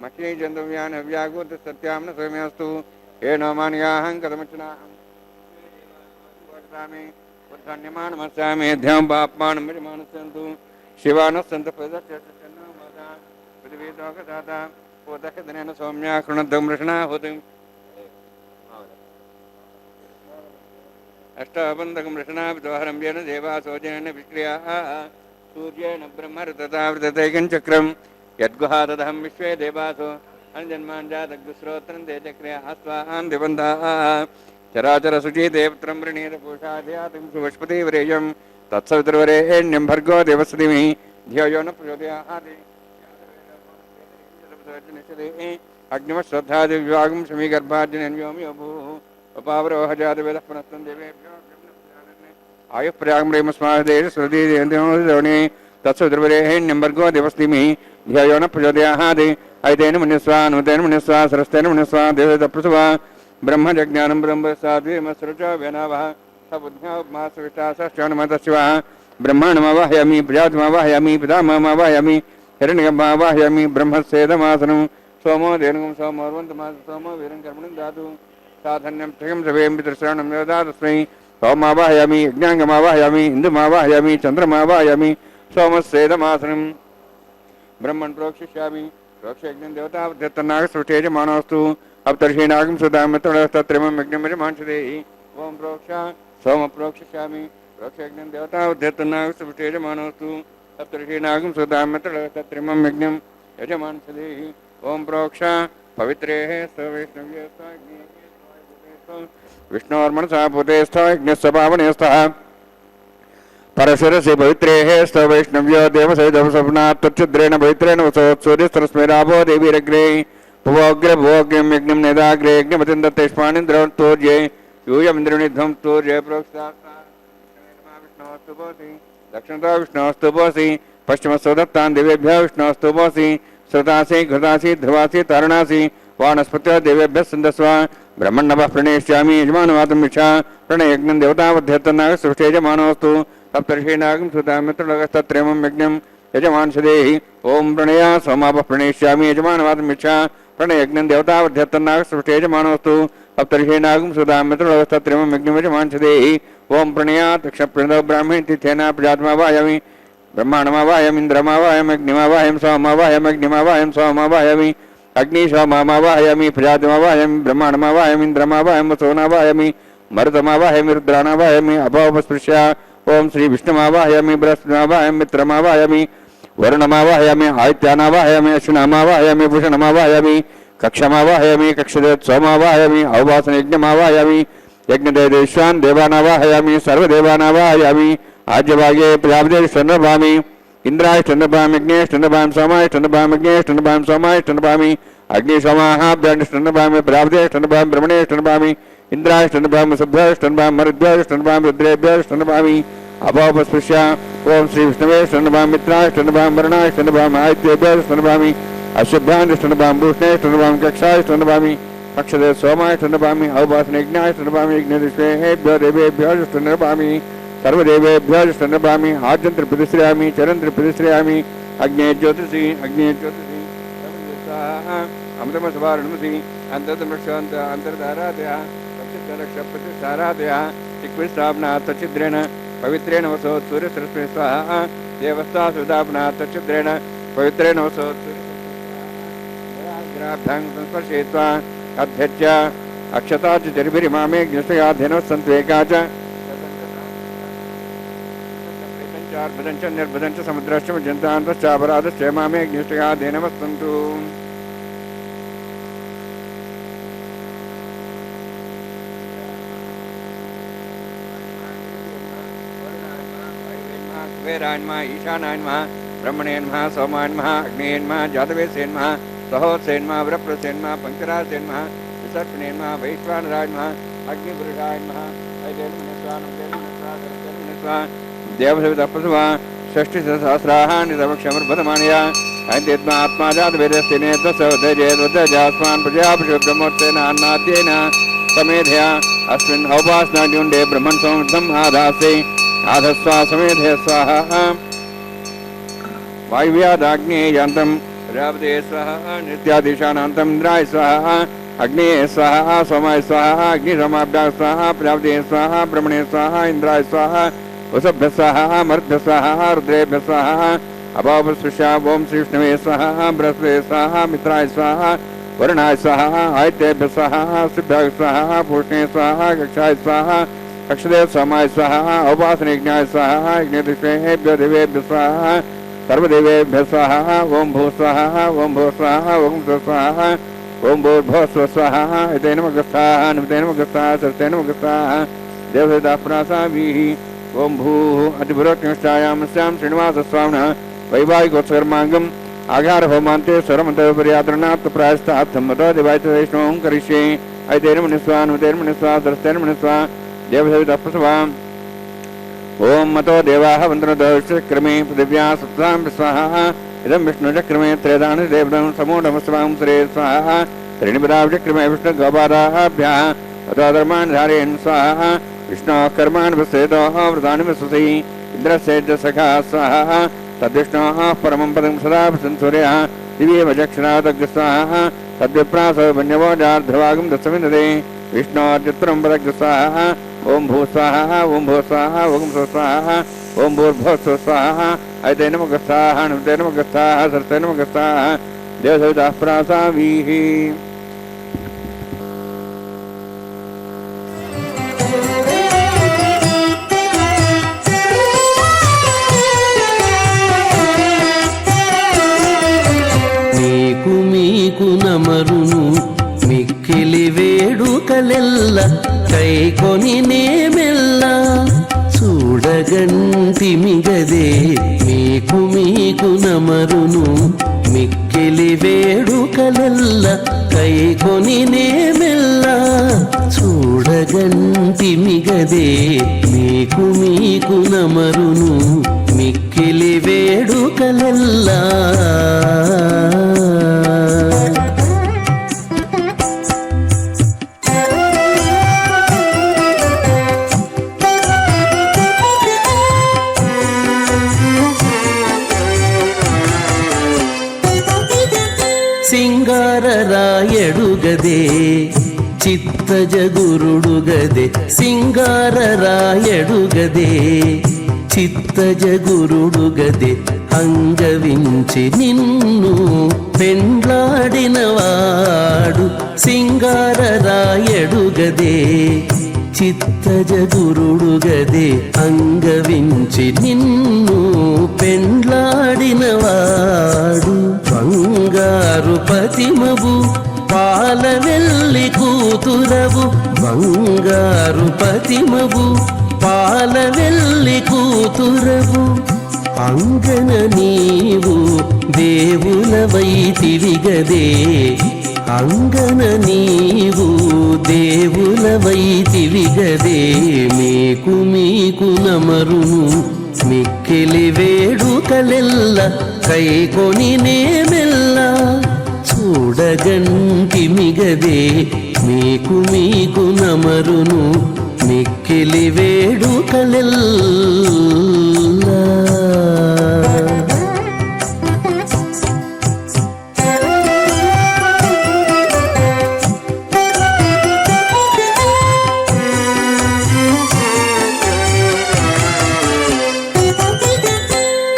मह्यै जन्तव्यान् हव्यागूत सत्यां न स्वयमेऽस्तु येनो मान्याहं कथमर्चनाहं वर्तामि उत्थान्यमानमस्यामि ध्यं पाप्मानं परिमानस्यन्तु शिवानस्सन्त प्रदक्षिणा माता पृथ्वीलोकदाता पोतकदनेन सौम्या कृणद्धं वृषणा होतिम् अष्टाबन्धकं वृषणा विद्वाहरं येन देवासोजेन विक्रियाः सूर्येण ब्रह्मऋतता वृततैकं चक्रं यद्गुहादहं विश्वे देवासो अनुजन्मान् जातग्श्रोत्रं ते चक्रे आस्वाहान् दिवन्दाः चराचर शुचि देवत्रं वृणीत पूषाध्यातिं सुवस्पति व्रेयं तत्सवितुर्वरेण्यं भर्गो देवस्य धीमहि धियो यो न प्रचोदयात् अग्निमश्रद्धादिविभागं शमीगर्भार्जनन्योमि अभूः उपावरोहजातवेदः पुनस्तं देवेभ्यो आयुःप्रयागम्रेमस्मादेशश्रुतिदेवने तत्सवितुर्वरेण्यं भर्गो देवस्य धीमहि धियो यो न प्रचोदयात् ऐतेन मुनिस्वा नुतेन मुनिस्वा सरस्तेन मुनिस्वा देवतप्रसवा ब्रह्मजज्ञानं ब्रह्मसाद्वीमसृच वेनावः बुद्ध्यामासविष्टाश्चमतशिवः ब्रह्माण्डमवाहयामि प्रजातमवाहयामि पितामहमवाहयामि हिरण्यगर्भमवाहयामि ब्रह्मस्येदमासनं सोमो धेनुगं सोमोर्वन्तमास सोमो वीरं कर्मणं दातु साधन्यं त्रिगं सवें पितृश्रवणं योदातस्मै सोमावाहयामि यज्ञाङ्गमावाहयामि इन्दुमावाहयामि चन्द्रमावाहयामि सोमस्येदमासनं ब्रह्मन् प्रोक्षिष्यामि प्रोक्षयज्ञं देवतावध्यत्तनागसृष्टेजमानोऽस्तु अवतर्षीणागं सुधामत्रत्रिमं यज्ञमिमांशदेहि ओम प्रोक्ष सोम प्रोक्षिष्यामि प्रोक्षयज्ञं देवतावध्यत्तनागसृष्टेजमानोऽस्तु सप्तर्षीणागं सुधामत्रत्रिमं यज्ञं यजमानशदेहि ओम प्रोक्ष पवित्रेः सवैष्णव्ये विष्णोर्मनसा भूतेस्थ यज्ञस्य पावनेस्तः परशिरसि पवित्रेः स्तवैष्णव्यो देवसैदवसपनात् तच्छुद्रेण पवित्रेण वसोत्सूर्यस्तरस्मैराभो देवीरग्रे भुवोग्र भुवोग्रं यज्ञं नेदाग्रे यज्ञमतिन्दत्तेष्पानिन्द्रोत्तूर्ये यूयमिन्द्रनिध्वं तूर्ये प्रोक्षाविष्णोस्तुभोसि दक्षिणतो विष्णोस्तुभोसि पश्चिमस्तो दत्तान् देवेभ्यः विष्णोस्तुभोसि श्रुतासि घृतासि ध्रुवासि तारणासि वानस्पत्यो देवेभ्यः सन्दस्व ब्रह्मण्डवः प्रणेष्यामि यजमानवातुं इच्छा प्रणयज्ञं देवतावध्यत्तनागसृष्टे यजमानोऽस्तु सप्तर्षीणागं सुतामित्रलोकस्तत्रेमं यज्ञं यजमानशदेहि ओम प्रणया सोमापः प्रणेष्यामि यजमानवातुं इच्छा प्रणयज्ञं देवतावध्यत्तनागसृष्टे यजमानोऽस्तु अप्तर्षेणागम सुधामित्रवस्थत्रिमग्निमजमांसदे ओम प्रणयात् क्षप्रणो ब्राह्मण तिथेना प्रजातमावायमि ब्रह्माणमावायम इंद्रमावायम अग्निमावायम सोमावायम अग्निमावायम सोमावायमि अग्नि सोमावायमि प्रजातमावायम ब्रह्माणमावायम इंद्रमावायम सोनावायमि मरुतमावायमि रुद्राणावायमि अभवस्पृश्य ओम श्री विष्णुमावायमि बृहस्पतिमावायम मित्रमावायमि वरुणमावाहयामि आदित्यानावाहयामि अश्विनामावाहयामि भूषणमावाहयामि कक्षमावाहयामि कक्षदेव सोमावाहयामि अवभासनयज्ञमावाहयामि यज्ञदेवेश्वान् देवानावाहयामि सर्वदेवानावाहयामि आज्यभागे प्रजापते स्तनभामि इंद्राय स्तनभामि अग्नेय स्तनभामि सोमाय स्तनभामि अग्नेय स्तनभामि सोमाय स्तनभामि अग्नि सोमाहाभ्यां स्तनभामि प्रजापते स्तनभामि ब्रह्मणे स्तनभामि इंद्राय स्तनभामि शुभ्रः स्तनभामि मरुद्भ्यः स्तनभामि रुद्रेभ्यः स्तनभामि अभावस्पृश्य ओम श्री विष्णवे स्तनभामि मित्राय स्तनभामि वरुणाय स्तनभामि आदित्येभ्यः स्तनभामि अशुभ्यां स्तनभामि भूषणे स्तनभामि कक्षाय स्तनभामि अक्षदे सोमाय स्तनभामि अवभासनयज्ञाय स्तनभामि यज्ञदिष्वेभ्यो देवेभ्यो स्तनभामि सर्वदेवेभ्यो स्तनभामि आद्यन्त्र प्रतिश्रयामि चरन्त्र प्रतिश्रयामि अग्ने ज्योतिषि अमृतमसवारणमसि अन्तर्दमक्षान्त अन्तर्धारादया प्रतिष्ठारादया चिक्विस्थापना तच्छिद्रेण पवित्रेण वसो सूर्य सरस्वती स्वाहा देवस्था सुधापना तच्छिद्रेण पवित्रेण वसो सूर्यग्राभ्यां संस्पर्शयित्वा अध्यक्ष अक्षता च जर्भिरिमामे ज्ञस्तयाधेनो सन्त्वेका च भदञ्च निर्भदञ्च समुद्रश्च मज्जन्तान्तश्चापराधश्च मामे ज्ञस्तयाधेनमस्तन्तु वेरायन्मा ईशानायन्मा ब्रह्मणेन्मा सोमायन्मा अग्नेयन्मा जातवेसेन्मा सहोत्सेन्मा वृप्रसेन्मा पंकरासेन्मा विसर्पणेन्मा वैश्वानरायन्मा अग्निपुरुषायन्मा ऐदेन्मनेस्वा देवसवितपसुवा षष्टिसहस्राहानितमक्षमर्भतमानया ऐदेत्मा आत्मा जातवेदस्तेने तस्सवदयेद्वदजास्मान् प्रजापशु ब्रह्मोत्सेन अन्नाद्येन समेधया अस्मिन् औपासनाद्युण्डे ब्रह्मन् संवृद्धम् आधासे आधस्वा समेधे स्वाहा वायुव्यादाग्नेयान्तं प्रजापते स्वाहा नित्यादिशानान्तं इन्द्राय स्वाहा अग्नेय स्वाहा सोमाय स्वाहा अग्निसोमाभ्यां स्वाहा प्रजापते स्वाहा ब्रह्मणे स्वाहा इंद्राय स्वाहा वसुभ्यः स्वाहा मरुद्भ्यः स्वाहा रुद्रेभ्यः स्वाहा अभावस्पृश्य ओम श्री विष्णवे स्वाहा बृहस्पते स्वाहा मित्राय स्वाहा वरुणाय स्वाहा आदित्येभ्यः स्वाहा शुभ्याय स्वाहा पूष्णे स्वाहा कक्षाय स्वाहा अक्षदेव सोमाय स्वाहा अवभासनयज्ञाय स्वाहा यज्ञदिष्वेभ्यो देवेभ्यो स्वाहा सर्वदेवेभ्यो स्वाहा ओम भू स्वाहा ओम भू स्वाहा ओम भू स्वाहा ओम भूर्भुवः स्वः स्वाहा एतेन मगस्ताः निमितेन मगस्ताः सर्वतेन मगस्ताः देवसविताप्रासाभिः ओम भूः अतिभुरोत्कृष्टायां स्यां श्रीनिवासस्वामिनः वैवाहिकोत्सर्माङ्गम् आघारहोमान्ते स्वरमन्तपर्यात्रणात् प्रायस्तार्थं मतो देवायतवैष्णवं करिष्ये एतेन मनिस्वा निमितेन मनिस्वा सर्वतेन मनिस्वा देवसवितप्रसवाम् ओम मतो देवाः वन्दनोदक्रमे पृथिव्या सप्तां स्वाहा इदं विष्णुचक्रमे त्रेदानि देवदं समूढमस्वां श्रे स्वाहा त्रीणिपदाचक्रमे विष्णुगोपादाभ्यः अतो धर्मान् धारयन् स्वाहा विष्णोः कर्माणि विश्रेतोः व्रतानि विश्वसि इन्द्रस्य च सखा स्वाहा तद्विष्णोः परमं पदं सदा सूर्यः दिव्येव चक्षुरादग् स्वाहा तद्विप्रासो वन्यवो जार्धवागं दशमिन्दते विष्णोर्चित्रं पदग् स्वाहा ओम भू स्वाहा ओम भू स्वाहा ओम भू स्वाहा ओम भूर्भुवः स्वः स्वाहा ऐतेन मगस्ताः निमितेन मगस्ताः सर्वतेन मगस्ताः देवसविताः प्रासाभिः మీకు నమరును మిక్కిలి వేడుకలెల్ల కైకొని నేమెల్ల చూడగంటిమిగదే మీకు నమరును మిక్కిలి వేడుకలెల్ల కైకొని నేమెల్ల చూడగంటిమిగదే మీకు నమరును మిక్కిలి వేడుకలెల్లా సింగారరాయడుగదే చిత్తజగురుడుగదే సింగారరాయడుగదే చిత్తజగురుడుగదే అంగవించి నిన్ను పెండ్లాడినవాడు సింగారరాయడుగదే చిత్తజగురుడుగదే అంగవించి నిన్ను పెండ్లాడినవాడు బంగారు పతిమవు పాలవెల్లి కూతురవు బంగారు పతిమవు పాలవెల్లి కూతురవు అంగన నీవు దేవులవైతివిగదే అంగన నీవు దేవులవైతివిగదే మీకు నమరును మిక్కిలి వేడుకలెల్ల కైకొని నేమెల్ల చూడగంటిమిగదే మీకు నమరును మిక్కిలి వేడుకలెల్ల.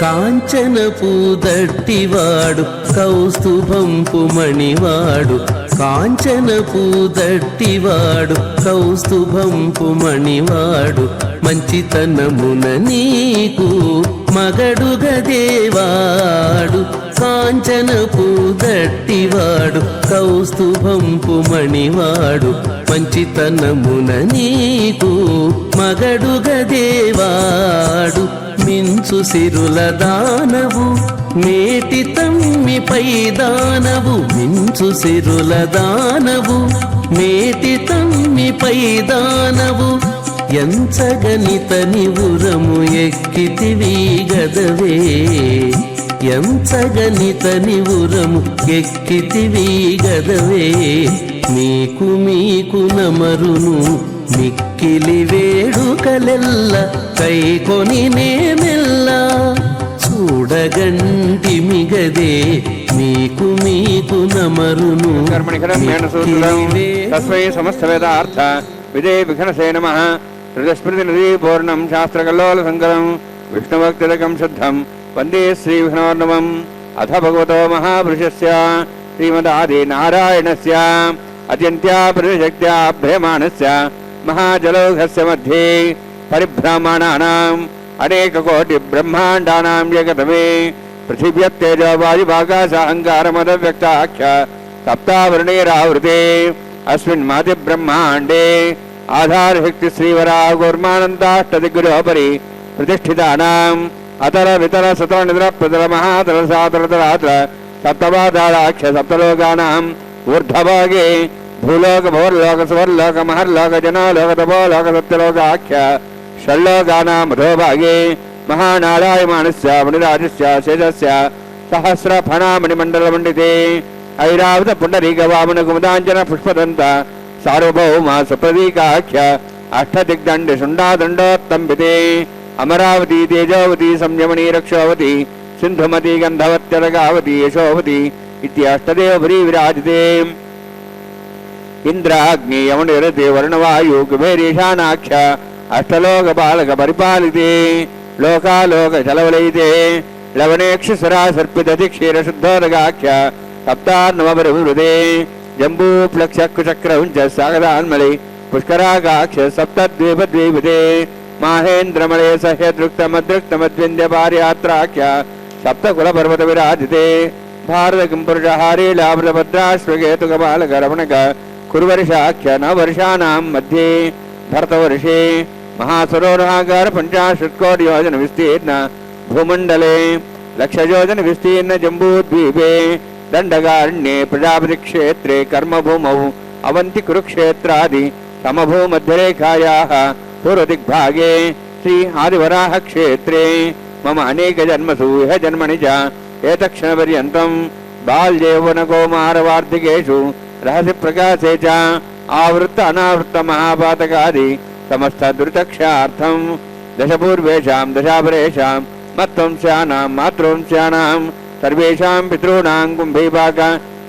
కాంచనపు దట్టివాడు కౌస్తుభంపు మణివాడు కాంచనపు దట్టివాడు కౌస్తుభంపు మణివాడు మంచితనమున నీకు మగడుగదేవాడు కాంచనపు దట్టివాడు కౌస్తుభంపు మణివాడు మంచితనమున నీకు మగడుగదేవాడు మించు సిరుల దానవు మేటి తమ్మిపై దానవు మించు సిరుల దానవు మేటి తమ్మిపై దానవు ఎంచగనితని ఉరము ఎక్కితివి గదవే ఎంచగనితని ఉరము ఎక్కితివి గదవే మీకు నమరును మిక్కిలి వేడుకలెల్ల కైకొని నేమెల్ల చూడగంటిమిగదే మీకు నమరును తస్మై సమస్త వేదార్థ విజయ విఘ్నసే నమః హృదస్మృతి నదీ పూర్ణం శాస్త్రకల్లోల సంకరం విష్ణుభక్తిరకం శుద్ధం వందే శ్రీ విష్ణోర్ణవం అథ భగవతో మహాపురుషస్య శ్రీమదాది నారాయణస్య అత్యంత్యా పరిశక్త్యా భ్రమాణస్య మహాజలౌఘస్య మధ్యే పరిభ్రమణానాం అనేక కోటి బ్రహ్మాండానాం ఏకతమే పృథివ్యత్తేజో వాయువాకాశ అహంకారమద వ్యక్తాఖ్య సప్తావృణైరావృతే అస్మిన్ మాతి బ్రహ్మాండే ఆధారశక్తి శ్రీవరాగుర్మానందాష్టదిగ్గురోపరి ప్రతిష్ఠితానాం అతర వితర సతర నిద్ర ప్రతర మహాతర సాతర తరాతర సప్తపాదాక్ష సప్తలోకానాం ఊర్ధ్వభాగే భూలోక భోర్లోక సువర్లోక మహర్లోక జనలోక తపోలోక సత్యలోకాఖ్య షల్లోకానాం అధోభాగే మహానారాయమానస్య మునిరాజస్య శేషస్య సహస్రఫణామణిమండలమండితే ఐరావత పుండరీక వామన కుముదాంజన పుష్పదంత సార్వభౌమ సుప్రదీకాఖ్య అష్టదిగ్దండి శుండాదండోత్తంబితే అమరావతి తేజోవతి సంయమనీ రక్షోవతి సింధుమతి గంధవత్యరగావతి యశోవతి ఇత్యష్టదేవరీ విరాజితే ఇంద్రాగ్ని యమునిరతి వరుణవాయు కుబేరీశానాఖ్య అష్టలోక బాలక పరిపాలితే లోకాలోక చలవలైతే లవణేక్షుసరా సర్పిదతి క్షీరశుద్ధోరగాఖ్య సప్తాన్నవరుహృదే జంబూప్లక్షకుచక్రౌంచ సాగదాన్మలి పుష్కరాగాక్ష సప్తద్వీపద్వీపితే మాహేంద్రమలే సహ్యదృక్తమదృక్తమద్వింద్యపార్యాత్రాఖ్య సప్తకులపర్వత విరాజితే భారత కింపురుషహారీ లాభ్రభద్రాశ్వకేతుకబాలక రమణక కురువర్షాఖ్య నవర్షాణం మధ్యే భరతవర్షే మహాసరోరహాకార పంచాశత్కోటి యోజన విస్తీర్ణ భూమండలే లక్షయోజన విస్తీర్ణ జంబూద్వీపే దండకారణ్యే ప్రజాపతి క్షేత్రే కర్మభూమౌ అవంతి కురుక్షేత్రాది సమభూమధ్యరేఖాయాః పూర్వదిగ్భాగే శ్రీ ఆదివరాహ క్షేత్రే మమ అనేక జన్మసు ఇహ జన్మని చ ఏతక్షణపర్యంతం బాల్యౌవన కౌమారవార్ధికేషు రహసి ప్రకాశే చ ఆవృత్త అనావృత్త మహాపాతకాది సమస్త దురితక్షార్థం దశపూర్వేషాం దశాపరేషాం మత్వంశానాం మాతృవంశానాం సర్వేషాం పితॄణాం కుంభీపాక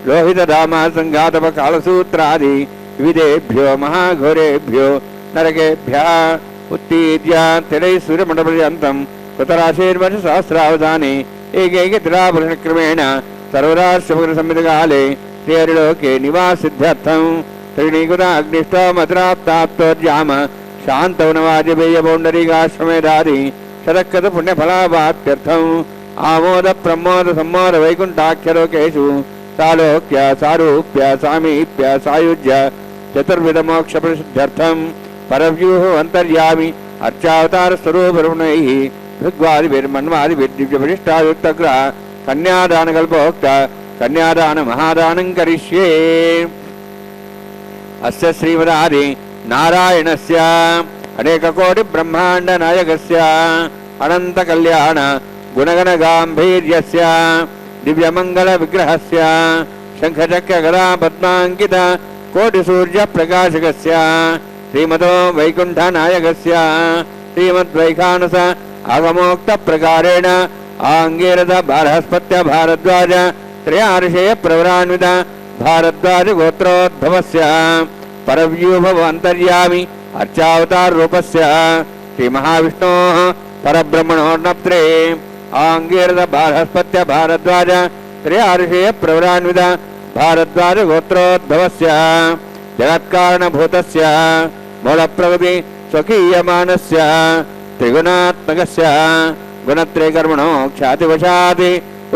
లోహితధామ సంఘాతప కాళసూత్రాది विविधेभ्यो महाघोरेभ्यो नरकेभ्यः उत्तीर्य तिरैसूर्यमण्डलपर्यन्तं कृतराशेर्वर्षसहस्रावधाने एकैकतिरापुरुषक्रमेण सर्वराष्ट्रपतिसंहितकाले श्रीहरिलोके निवासिध्यर्थं त्रीणीकृताग्निष्टमद्राप्ताप्तोर्जाम शान्तवनवाजपेयपौण्डरीकाश्वमेधादि शतकृतपुण्यफलावाप्त्यर्थम् आमोद प्रमोद सम्मोद वैकुण्ठाख्यलोकेषु सालोक्य सारूप्य सामीप्य सायुज्य चतुर्विधमोक्षप्रसिद्ध्यर्थं परव्यूः अन्तर्यामि अर्चावतारस्वरूपरुणैः भृग्वादिभिर्मन्वादिभिर्दिव्यपरिष्टायुक्तग्रह कन्यादानकल्पोक्त कन्यादानमहादानं करिष्ये। अस्य श्रीमदादि नारायणस्य अनेककोटिब्रह्माण्डनायकस्य अनन्तकल्याण गुणगणगाम्भीर्यस्य दिव्यमङ्गलविग्रहस्य शङ्खचक्रगदा पद्माङ्कित कोटिसूर्यप्रकाशकस्य श्रीमतो वैकुण्ठनायकस्य श्रीमद्वैखानस आगमोक्तप्रकारेण आङ्गीरथ बारहस्पत्य भारद्वाज त्रयार्षेय प्रवरान्वित भारद्वाज गोत्रोद्भवस्य परव्यूभव अन्तर्यामि अर्चावताररूपस्य श्रीमहाविष्णोः परब्रह्मणोर्नप्त्रे आङ्गीरथ बारहस्पत्य भारद्वाज त्रयार्षेय प्रवरान्वित भारद्वाज गोत्रोद्भवस्य जगत्कारणभूतस्य मूलप्रकृति स्वकीयमानस्य त्रिगुणात्मकस्य गुणत्रयकर्मणो ख्यातिवशात्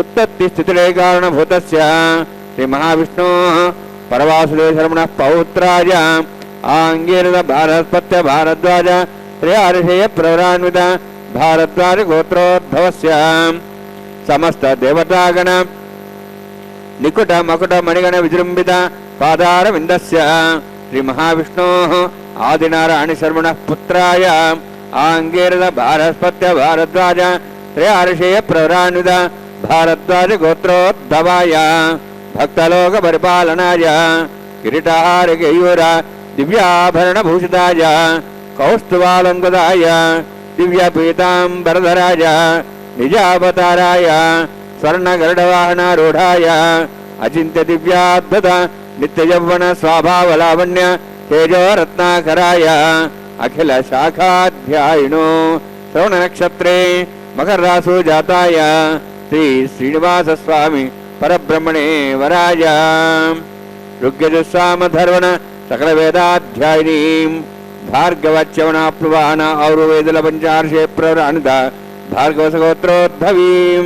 उत्पत्तिस्थितिलय कारणभूतस्य श्रीमहाविष्णोः परवासुदेवशर्मणः पौत्राय आङ्गीरथ बारहस्पत्य भारद्वाज त्रयार्षेय प्रवरान्वित भारद्वाज गोत्रोद्भवस्य समस्त देवतागण निकुट मकुट मणिगण विजृंभित पादारविन्दस्य श्रीमहाविष्णोः आदिनारायणशर्मणः पुत्राय आङ्गीरथ बारहस्पत्य भारद्वाज त्रयार्षेय प्रवरान्वित भारद्वाज गोत्रोद्भवाय भक्तलोक परिपालनाय किरीटहार केयूर दिव्याभरणभूषिताय कौस्तुभालङ्कृताय दिव्यपीताम्बरधराय निजावताराय स्वर्णगरुडवाहनारूढाय अचिन्त्य दिव्याद्भुत नित्ययौवन स्वाभावलावण्य तेजोरत्नाकराय अखिल शाखाध्यायिनो श्रवणनक्षत्रे मकररासु जाताय श्री श्रीनिवासस्वामी परब्रह्मणे वराय ऋग्यजुस्सामधर्वण सकलवेदाध्यायिनीं भार्गवच्यवनाप्लुवान और्वेदलपञ्चार्षे प्रवरान्वित भार्गवसगोत्रोद्भवीं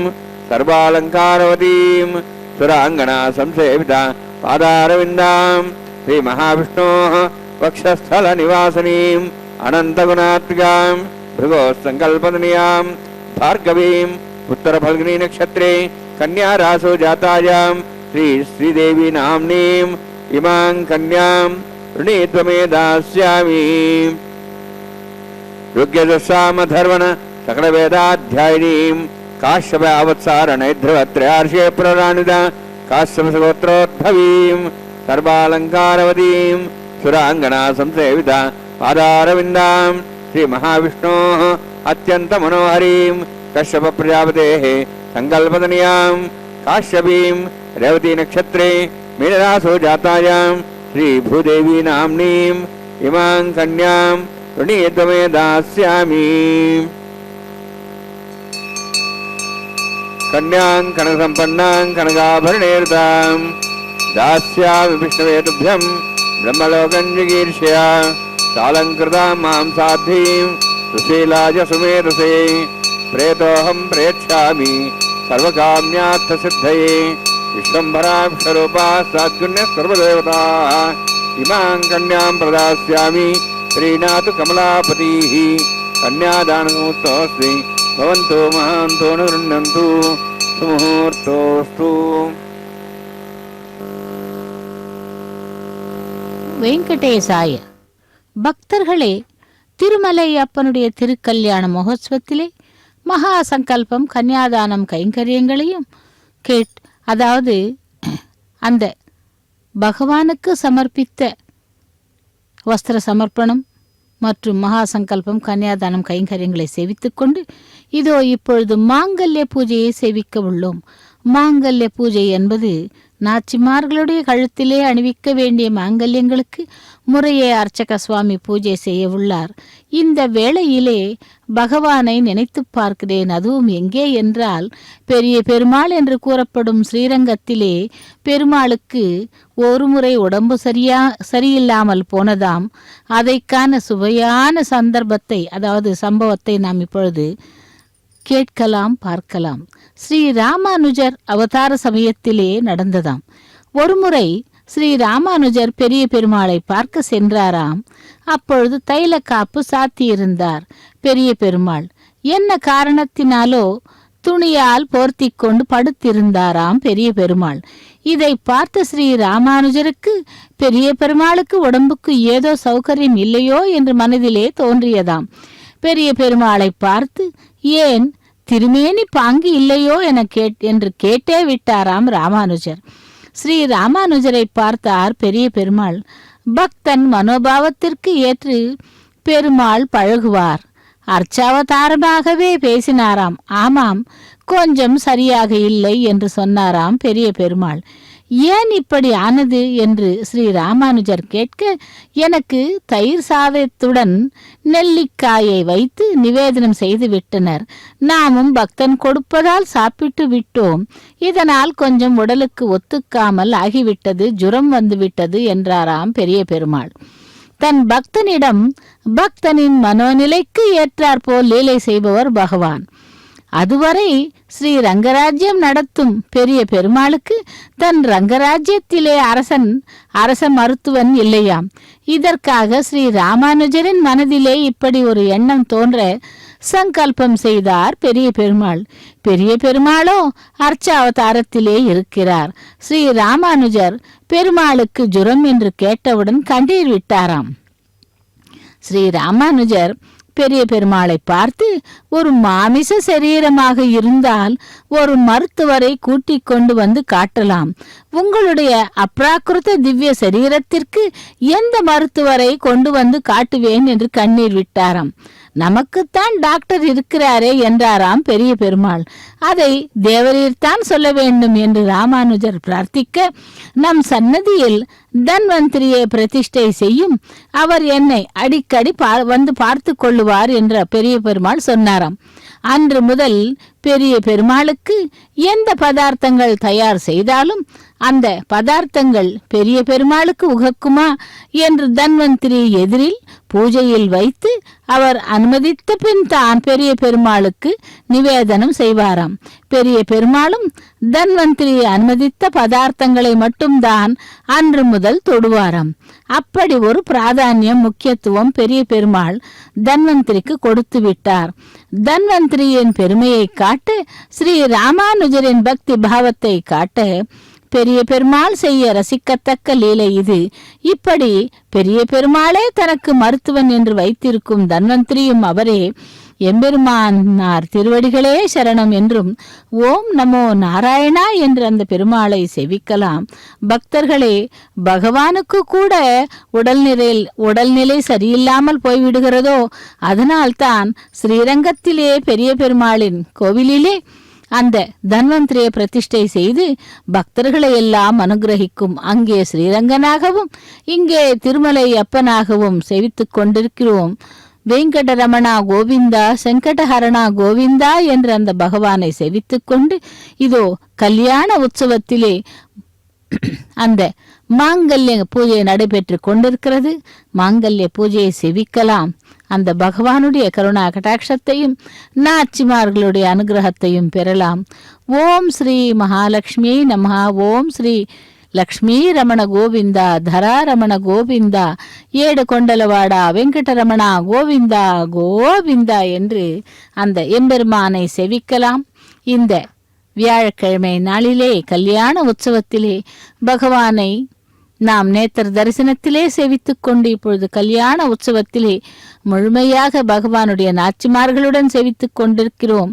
सर्वालङ्कारवतीं सुराङ्गना संसेविता पादारविन्दां श्रीमहाविष्णोः वक्षस्थलनिवासिनीम् अनन्तगुणात्मिकां भृगोस्सङ्कल्पतनीयां भार्गवीं उत्तरफल्गुनी नक्षत्रे कन्यारासो जातायां श्रीदेवी नाम्नीम् इमां कन्यां ऋणीत्वमे दास्यामि। ऋग्यजुस्सामधर्वण सकलवेदाध्यायिनीं काश्यप अवत्सारणैर्ध्रुवत्रयार्षे प्रवरान्वित काश्यपसगोत्रोद्भवीं सर्वालङ्कारवतीं सुराङ्गना संसेविता पादारविन्दां श्रीमहाविष्णोः अत्यन्तमनोहरीं कश्यप प्रजापतेः सङ्कल्पतनीयां काश्यपीं रेवती नक्षत्रे मीनरासो जातायां श्रीभूदेवी नाम्नीम् इमां कन्यां ऋणीत्वमे दास्यामि। कन्यां कनकसम्पन्नां कनकाभरणेर्तां दास्यामि विष्णवे तुभ्यं ब्रह्मलोकं जिगीर्ष्य सालङ्कृतां मां साध्वीं सुशीलाय सुमेधसे प्रेतोऽहं प्रेक्ष्यामि सर्वकाम्यार्थसिद्धये विश्वम्भरा विश्वरूपा सात्कुण्यसर्वदेवताः इमां कन्यां प्रदास्यामि प्रीणातु कमलापतिः कन्यादानमुहूर्तोऽस्ति भवन्तु महान्तो न गृह्णन्तु सुमुहूर्तोऽस्तु। வெங்கடேசாய. பக்தர்களே, திருமலை அப்பனுடைய திருக்கல்யாண மகோத்சவத்திலே மகா சங்கல்பம் கன்னியாதானம் கைங்கரியங்களையும் அதாவது அந்த பகவானுக்கு சமர்ப்பித்த வஸ்திர சமர்ப்பணம் மற்றும் மகா சங்கல்பம் கன்னியாதானம் கைங்கரியங்களை சேவித்துக்கொண்டு இதோ இப்பொழுது மாங்கல்ய பூஜையை சேவிக்க உள்ளோம். மாங்கல்ய பூஜை என்பது நாச்சிமார்களுடைய கழுத்திலே அணிவிக்க வேண்டிய மாங்கல்யங்களுக்கு முறையே அர்ச்சக சுவாமி பூஜை செய்ய உள்ளார். இந்த வேளையிலே பகவானை நினைத்து பார்க்கிறேன். அதுவும் எங்கே என்றால், பெரிய பெருமாள் என்று கூறப்படும் ஸ்ரீரங்கத்திலே பெருமாளுக்கு ஒரு முறை உடம்பு சரியில்லாமல் போனதாம். அதைக்கான சுவையான சந்தர்ப்பத்தை, அதாவது சம்பவத்தை நாம் இப்பொழுது கேட்கலாம், பார்க்கலாம். ஸ்ரீ ராமானுஜர் அவதார சமயத்திலே நடந்ததாம். ஒருமுறை ஸ்ரீ ராமானுஜர் பெரிய பெருமாளை பார்க்க சென்றாராம். அப்பொழுது தைல காப்பு சாத்தியிருந்தார் பெரிய பெருமாள். என்ன காரணத்தினாலோ துணியால் போர்த்தி கொண்டு படுத்திருந்தாராம் பெரிய பெருமாள். இதை பார்த்த ஸ்ரீ ராமானுஜருக்கு பெரிய பெருமாளுக்கு உடம்புக்கு ஏதோ சௌகரியம் இல்லையோ என்று மனதிலே தோன்றியதாம். பெரிய பெருமாளை பார்த்து, ஏன் திருமேனி பாங்கு இல்லையோ என்று கேட்டே விட்டாராம் ராமானுஜர். ஸ்ரீ ராமானுஜரை பார்த்தார் பெரிய பெருமாள். பக்தன் மனோபாவத்திற்கு ஏற்று பெருமாள் பழகுவார். அர்ச்சாவதாரமாகவே பேசினாராம். ஆமாம், கொஞ்சம் சரியாக இல்லை என்று சொன்னாராம் பெரிய பெருமாள். ஏன் இப்படி ஆனது என்று ஸ்ரீ ராமானுஜர் கேட்க, எனக்கு தயிர் சாதத்துடன் நெல்லிக்காயை வைத்து நிவேதனம் செய்து விட்டனர். நாமும் பக்தன் கொடுப்பதால் சாப்பிட்டு விட்டோம். இதனால் கொஞ்சம் உடலுக்கு ஒத்துக்காமல் ஆகிவிட்டது, ஜுரம் வந்துவிட்டது என்றாராம் பெரிய பெருமாள். தன் பக்தனிடம் பக்தனின் மனோநிலைக்கு ஏற்றாற்போல் லீலை செய்பவர் பகவான். அதுவரை ஸ்ரீ ரங்கராஜ்யம் நடத்தும் பெரிய பெருமாளுக்கு தன் ரங்கராஜ்யத்திலே அரச மருத்துவன் இல்லையாம். இதற்காக ஸ்ரீ ராமானுஜரின் மனதிலே இப்படி ஒரு எண்ணம் தோன்ற சங்கல்பம் செய்தார் பெரிய பெருமாள். பெரிய பெருமாளோ அர்ச்சாவதாரத்திலே இருக்கிறார். ஸ்ரீ ராமானுஜர் பெருமாளுக்கு ஜுரம் என்று கேட்டவுடன் கண்ணீர் விட்டாராம். ஸ்ரீ ராமானுஜர் பெரிய பெருமாளை பார்த்து, ஒரு மாமிச சரீரமாக இருந்தால் ஒரு மருத்துவரை கூட்டிக் கொண்டு வந்து காட்டலாம். உங்களுடைய அப்ராக்கிருத திவ்ய சரீரத்திற்கு எந்த மருத்துவரை கொண்டு வந்து காட்டுவேன் என்று கண்ணீர் விட்டாராம். நமக்குத்தான் டாக்டர் இருக்கிறாரே என்றாராம் பெரிய பெருமாள். அதை தேவரீர்தான் சொல்ல வேண்டும் என்று ராமானுஜர் பிரார்த்திக்க, நம் சன்னதியில் தன்வந்திரியை பிரதிஷ்டை செய்யும், அவர் என்னை அடிக்கடி வந்து பார்த்து கொள்ளுவார் என்ற பெரிய பெருமாள் சொன்னாராம். அன்று முதல் பெரிய பெருமாளுக்கு எந்த பதார்த்தங்கள் தயார் செய்தாலும் அந்த பதார்த்தங்கள் பெரிய பெருமாளுக்கு உகக்குமா என்று தன்வந்திரி எதிரில் பூஜையில் வைத்து அவர் அனுமதித்த பின் தான் பெரிய பெருமாளுக்கு நிவேதனம் செய்வாராம். பெரிய பெருமாளும் தன்வந்திரி அனுமதித்த பதார்த்தங்களை மட்டும்தான் அன்று முதல் தொடுவாராம். அப்படி ஒரு பிராதானியம், முக்கியத்துவம் பெரிய பெருமாள் தன்வந்திரிக்கு கொடுத்து விட்டார். தன்வந்திரியின் பெருமையை காட்ட, ஸ்ரீ ராமானுஜரின் பக்தி பாவத்தை காட்ட பெரிய பெருமாள் செய்ய ரசிக்கத்தக்க லீலை இது. இப்படி பெரிய பெருமாளே தனக்கு மருத்துவன் என்று வைத்திருக்கும் தன்வந்திரியும் அவரே. எம்பெருமானார் திருவடிகளே சரணம் என்றும் ஓம் நமோ நாராயணா என்று அந்த பெருமாளை செவிக்கலாம். பக்தர்களே, பகவானுக்கு கூட உடல்நிலை சரியில்லாமல் போய்விடுகிறதோ, அதனால்தான் ஸ்ரீரங்கத்திலே பெரிய பெருமாளின் கோவிலிலே அந்த தன்வந்திரியை பிரதிஷ்டை செய்து பக்தர்களை எல்லாம் அனுகிரகிக்கும். அங்கே ஸ்ரீரங்கனாகவும் இங்கே திருமலை அப்பனாகவும் சேவித்துக் கொண்டிருக்கிறோம். வெங்கடரமணா கோவிந்தா, செங்கடஹரணா கோவிந்தா என்று அந்த பகவானை சேவித்துக் கொண்டு இதோ கல்யாண உற்சவத்திலே அந்த மாங்கல்ய பூஜை நடைபெற்று கொண்டிருக்கிறது. மாங்கல்ய பூஜையை செவிக்கலாம். அந்த பகவானுடைய கருணா கடாட்சத்தையும் நாச்சிமார்களுடைய அனுகிரகத்தையும் பெறலாம். ஓம் ஸ்ரீ மகாலட்சுமி நமஹ. ஓம் ஸ்ரீ லக்ஷ்மீ ரமண கோவிந்தா, தரா ரமண கோவிந்தா, ஏடு கொண்டலவாடா வெங்கடரமணா கோவிந்தா கோவிந்தா என்று அந்த எம்பெருமானை செவிக்கலாம். இந்த வியாழக்கிழமை நாளிலே கல்யாண உற்சவத்திலே பகவானை நாம் நேத்திர தரிசனத்திலே சேவித்துக் கொண்டு இப்பொழுது கல்யாண உற்சவத்திலே முழுமையாக பகவானுடைய நாச்சிமார்களுடன் சேவித்துக் கொண்டிருக்கிறோம்.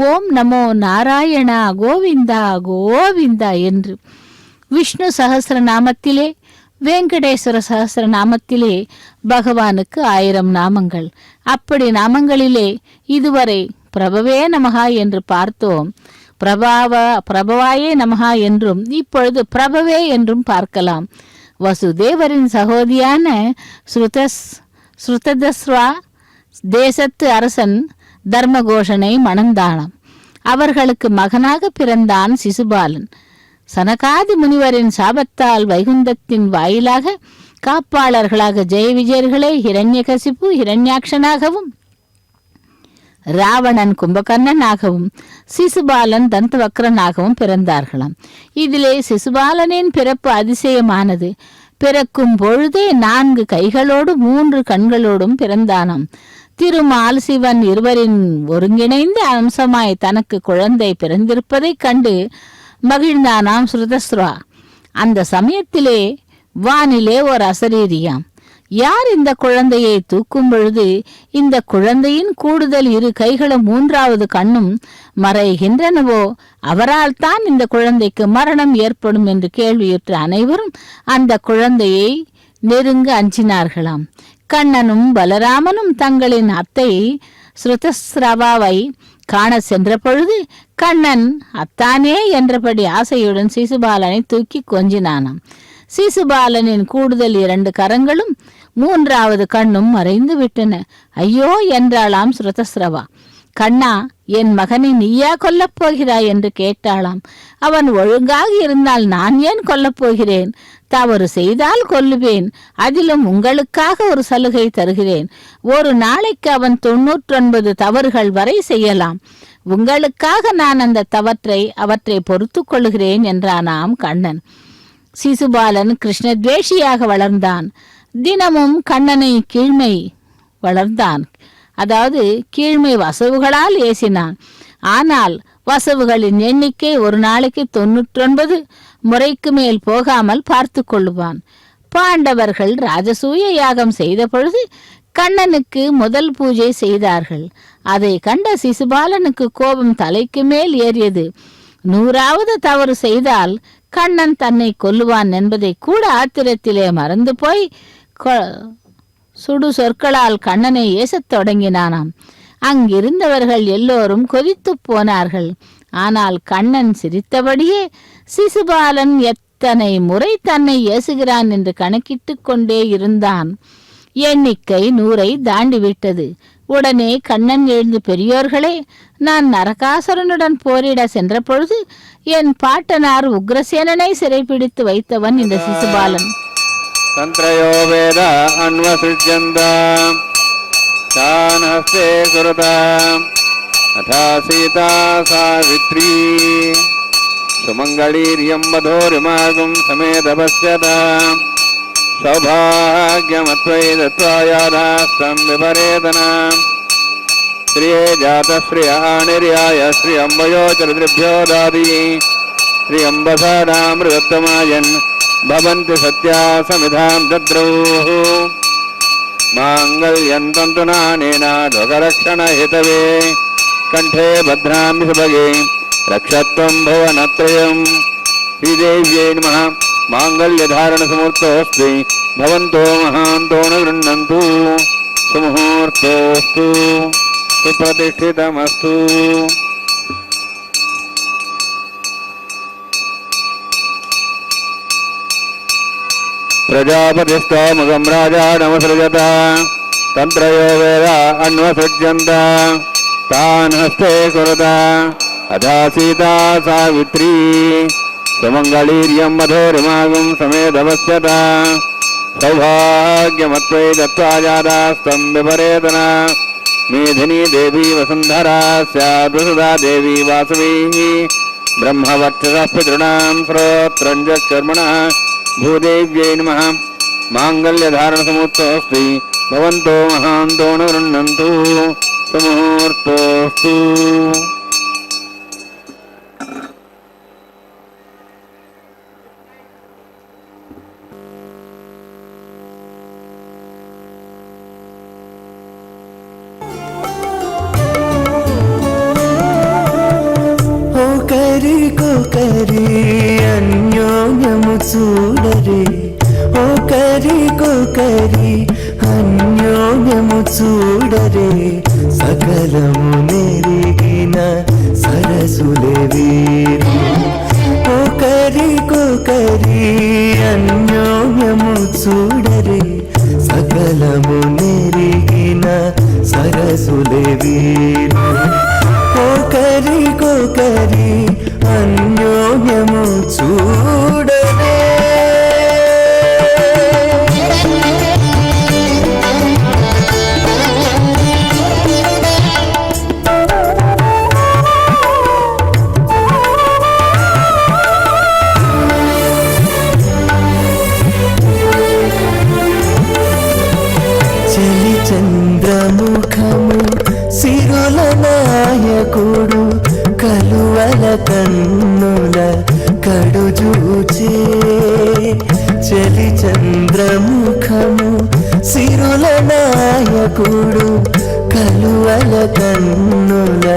ஓம் நமோ நாராயணா கோவிந்தா கோவிந்தா என்று விஷ்ணு சஹஸ்ரநாமத்திலே, வெங்கடேஸ்வர சஹஸ்ரநாமத்திலே பகவானுக்கு 1000 நாமங்கள். அப்படி நாமங்களிலே இதுவரை பிரபவே நமகா என்று பார்த்தோம். பிரபவாயே நமஹா என்றும் இப்பொழுது பிரபவே என்றும் பார்க்கலாம். வசுதேவரின் சகோதரியான ஸ்ருததஸ்வா தேசத்து அரசன் தர்மகோஷனை மணந்தானாம். அவர்களுக்கு மகனாக பிறந்தான் சிசுபாலன். சனகாதி முனிவரின் சாபத்தால் வைகுந்தத்தின் வாயிலாக காப்பாளர்களாக ஜெய விஜயர்களே ஹிரண்யகசிப்பு ஹிரண்யாட்சனாகவும் ராவணன் கும்பகர்ணனாகவும் சிசுபாலன் தந்தவக்ரனாகவும் பிறந்தார்களாம். இதிலே சிசுபாலனின் பிறப்பு அதிசயமானது. பிறக்கும் பொழுதே 4 கைகளோடு 3 கண்களோடும் பிறந்தானாம். திருமால் சிவன் இருவரின் ஒருங்கிணைந்த அம்சமாய் தனக்கு குழந்தை பிறந்திருப்பதைக் கண்டு மகிழ்ந்தானாம் ஸ்ருதஸ்வா. அந்த சமயத்திலே வானிலே ஒரு அசரீரியாம். யார் இந்த குழந்தையை தூக்கும் பொழுது இந்த குழந்தையின் கூடுதல் 2 கைகளும் 3வது கண்ணும் மறைகின்றனவோ அவரால் தான் இந்த குழந்தைக்கு மரணம் ஏற்படும் என்று கேள்வியுற்ற அனைவரும் அந்த குழந்தையை நெருங்க அஞ்சினார்களாம். கண்ணனும் பலராமனும் தங்களின் அத்தை ஸ்ருதஸ்ரவாவை காண சென்ற பொழுது கண்ணன் அத்தானே என்றபடி ஆசையுடன் சிசுபாலனை தூக்கி கொஞ்சினானாம். சிசுபாலனின் கூடுதல் 2 கரங்களும் 3வது கண்ணும் மறைந்து விட்டன. ஐயோ என்றாளாம் ஸ்ருதஸ்ரவா. கண்ணா, என் மகனை நீயா கொல்லப் போகிறாய் என்று கேட்டாளாம். அவன் ஒழுங்காக இருந்தால் நான் ஏன் கொல்லப் போகிறேன்? தவறு செய்தால் கொல்லுவேன். அதிலும் உங்களுக்காக ஒரு சலுகை தருகிறேன். ஒரு நாளைக்கு அவன் 99 தவறுகள் வரை செய்யலாம். உங்களுக்காக நான் அந்த அவற்றை பொறுத்து கொள்ளுகிறேன் என்றானாம் கண்ணன். சிசுபாலன் கிருஷ்ணத்வேஷியாக வளர்ந்தான். தினமும் கண்ணனை கீழ்மை வளர்ந்தான். அதாவது கீழ்மை வசவுகளால் ஏசினான். ஆனால் வசவுகளின் எண்ணிக்கை ஒரு நாளைக்கு 99 முறைக்கு மேல் போகாமல் பார்த்து கொள்ளுவான். பாண்டவர்கள் ராஜசூய யாகம் செய்த பொழுது கண்ணனுக்கு முதல் பூஜை செய்தார்கள். அதை கண்ட சிசுபாலனுக்கு கோபம் தலைக்கு மேல் ஏறியது. 100வது தவறு செய்தால் கண்ணன் தன்னை கொல்லுவான் என்பதை கூட ஆத்திரத்திலே மறந்து போய் சுடு சொற்களால் கண்ணனை ஏசத் தொடங்கினானாம். அங்கிருந்தவர்கள் எல்லோரும் கொதித்து போனார்கள். ஆனால் கண்ணன் சிரித்தபடியே சிசுபாலன் எத்தனை முறை தன்னை ஏசுகிறான் என்று கணக்கிட்டு கொண்டே இருந்தான். எண்ணிக்கை 100ஐ தாண்டிவிட்டது. உடனே கண்ணன் எழுந்து, பெரியோர்களே, நான் நரகாசுரனுடன் போரிட சென்ற பொழுது என் பாட்டனார் உக்ரசேனனை சிறைப்பிடித்து வைத்தவன் இந்த சிசுபாலன். தந்திரயோ வேத அன்வசிஜந்த சானஹஸ்தே குருதா அதா சீதா சாவித்ரி சுமங்களீர்யம் வதோரிமாகும் சமேதபஸ்யதா சௌபாக்யமத்வை தத்வாயாதாஸ்தம் விபரேதனா ஸ்ரீயே ஜாதஸ்ரீயாணிர்யாய ஸ்ரீ அம்பயோச்சரித்ரிभ्यो தாதி ஸ்ரீ அம்பசாடாமிருதத்தமாயன் பவந்தி சத்யா சமிதாம் தத்ரௌः மாங்கல்யம் தந்துநானேனா லோகரக்ஷணஹிதவே கண்டே பத்ராமி சுபகே ரக்ஷத்வம் புவனத்ரயம். ஸ்ரீதேவ்யை நமः. மாங்கல்யதாரணசமுர்த்தோஸ்தி பவந்தோ மகாந்தோ ந கிருண்ணந்து. சுமுகூர்த்தோஸ்து சுப்ரதிஷ்டிதமஸ்து. प्रजापतिस्तोमुखं राजा नमसृजत तन्त्रयो वेद अन्वसृज्यन्त तान् हस्ते कुरुत अथा सीता सावित्री सुमङ्गलीर्यं मधुरिमागुं समेधवस्यत सौभाग्यमत्वै दत्त्वा जातास्तं विपरेतना मेधिनी देवी वसुन्धरा स्याद्वसुधा देवी वासवी ब्रह्मवक्षसः पितॄणां श्रोत्रं चक्षुर्मणः भूदेव्यै नमः. माङ्गल्यधारणसमुत्तोऽस्ति भवन्तो महान्तो न गृह्णन्तु. सुमुहूर्तोऽस्तु. ఒకరికొకరి అన్యోన్యము చూడరే, ఒకరికొకరి అన్యోన్యము చూడరే, సకలము నెరిగిన సరస్వతి సరసులే వీరు ఒకరికొకరి అన్యోన్యము చూడరే సకలము నెరిగిన సరసులే వీరు ఒకరికొకరి అన్యోన్యము చూడరే చంద్రముఖము సిరుల నాయకుడు కలువల కన్నుల కడుజూచే చలి చంద్రముఖము సిరుల నాయకుడు కలువల కన్నుల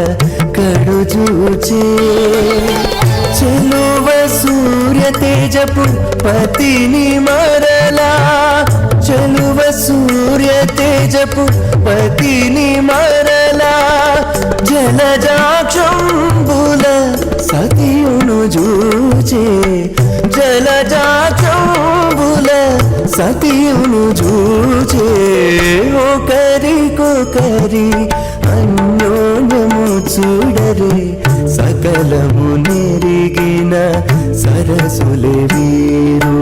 కడుజూచే చెలువ సూర్య తేజపు పతిని మరలా చెలువ సూర్య తేజపు పతిని మరలా జలజాక్షంబుల సతియును జూచే జలజాక్షంబుల సతియును జూచే ఒకరికొకరి అన్యోన్యము చూడరే సకలము నెరిగిన సరసులే వీరు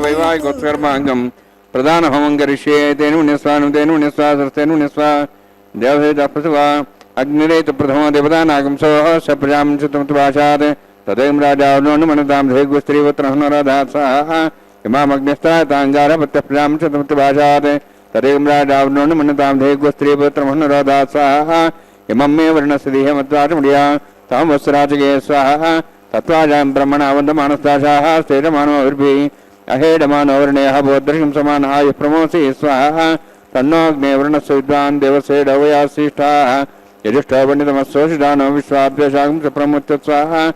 వైవాహికోత్సర్మాంగం ప్రధాన హోమం కరిష్యే తేను నిస్వాను తేను నిస్వాసస్తేను నిస్వా దేవసేత ప్రసవ అగ్నిరేత ప్రథమ దేవతానాగం సోహ సప్రజాం చతుర్భాషాత్ తదేం రాజావనోను మనతాం ధేగుస్త్రీవత్రహనరదాత్సాహ ఇమామగ్నిస్తాతాంగారపత్య ప్రజాం చతుర్భాషాత్ తదేం రాజావనోను మనతాం ధేగుస్త్రీవత్రహనరదాత్సాహ ఇమం మే వర్ణస్యధిహమత్వాచముడియా తాం వస్త్రాచకే స్వాహ తత్వాజాం బ్రహ్మణా వందమానస్తాశాః స్థిరమానోర్భిః అహేడమానోవర్ణేః భోద్రహిం సమానః యః ప్రమోసి స్వాహ తన్నోగ్నే వరుణస్య విద్వాన్ దేవసేడవయాశ్రేష్ఠాః యజుష్టో పండితమస్సోషిదానో విశ్వాభ్యశాగం చ ప్రముచ్య స్వాహ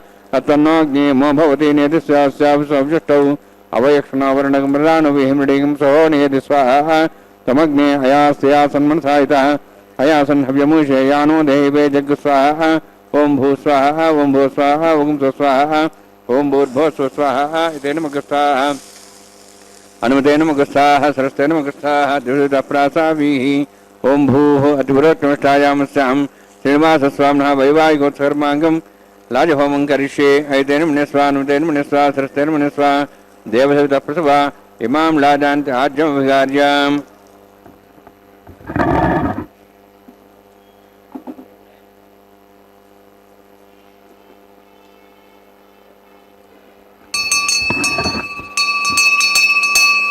తన్నోగ్నే మో భవతి నేతిస్యావిశ్వవిశిష్టౌ అవయక్షణో వర్ణగం మృదాను విహిమృడిగం సహో నేతి స్వాహ తమగ్నే అయాస్తయా సన్మనసాయితః అయాసన్ హవ్యమూషే యానో దేవే జగ్ స్వాహ ఓం భూ స్వాహ ఓం భూ స్వాహ ఓం స్వాహ ఓం భూర్భో స్వాహ ఇదే నమగస్థాః అనుమతే నమగస్థాః సరస్తే నమగస్థాః దివ్యప్రాసావీః ఓం భూః అతిపురోత్తమష్టాయామస్యాం శ్రీనివాసస్వామినః వైవాహికోత్సర్మాంగం లాజహోమం కరిష్యే ఐతేన మనిస్వా అనుమతేన మనిస్వా సరస్తేన మనిస్వా దేవసవిత ప్రసవ ఇమాం లాజాంతి ఆజ్యం విహార్యాం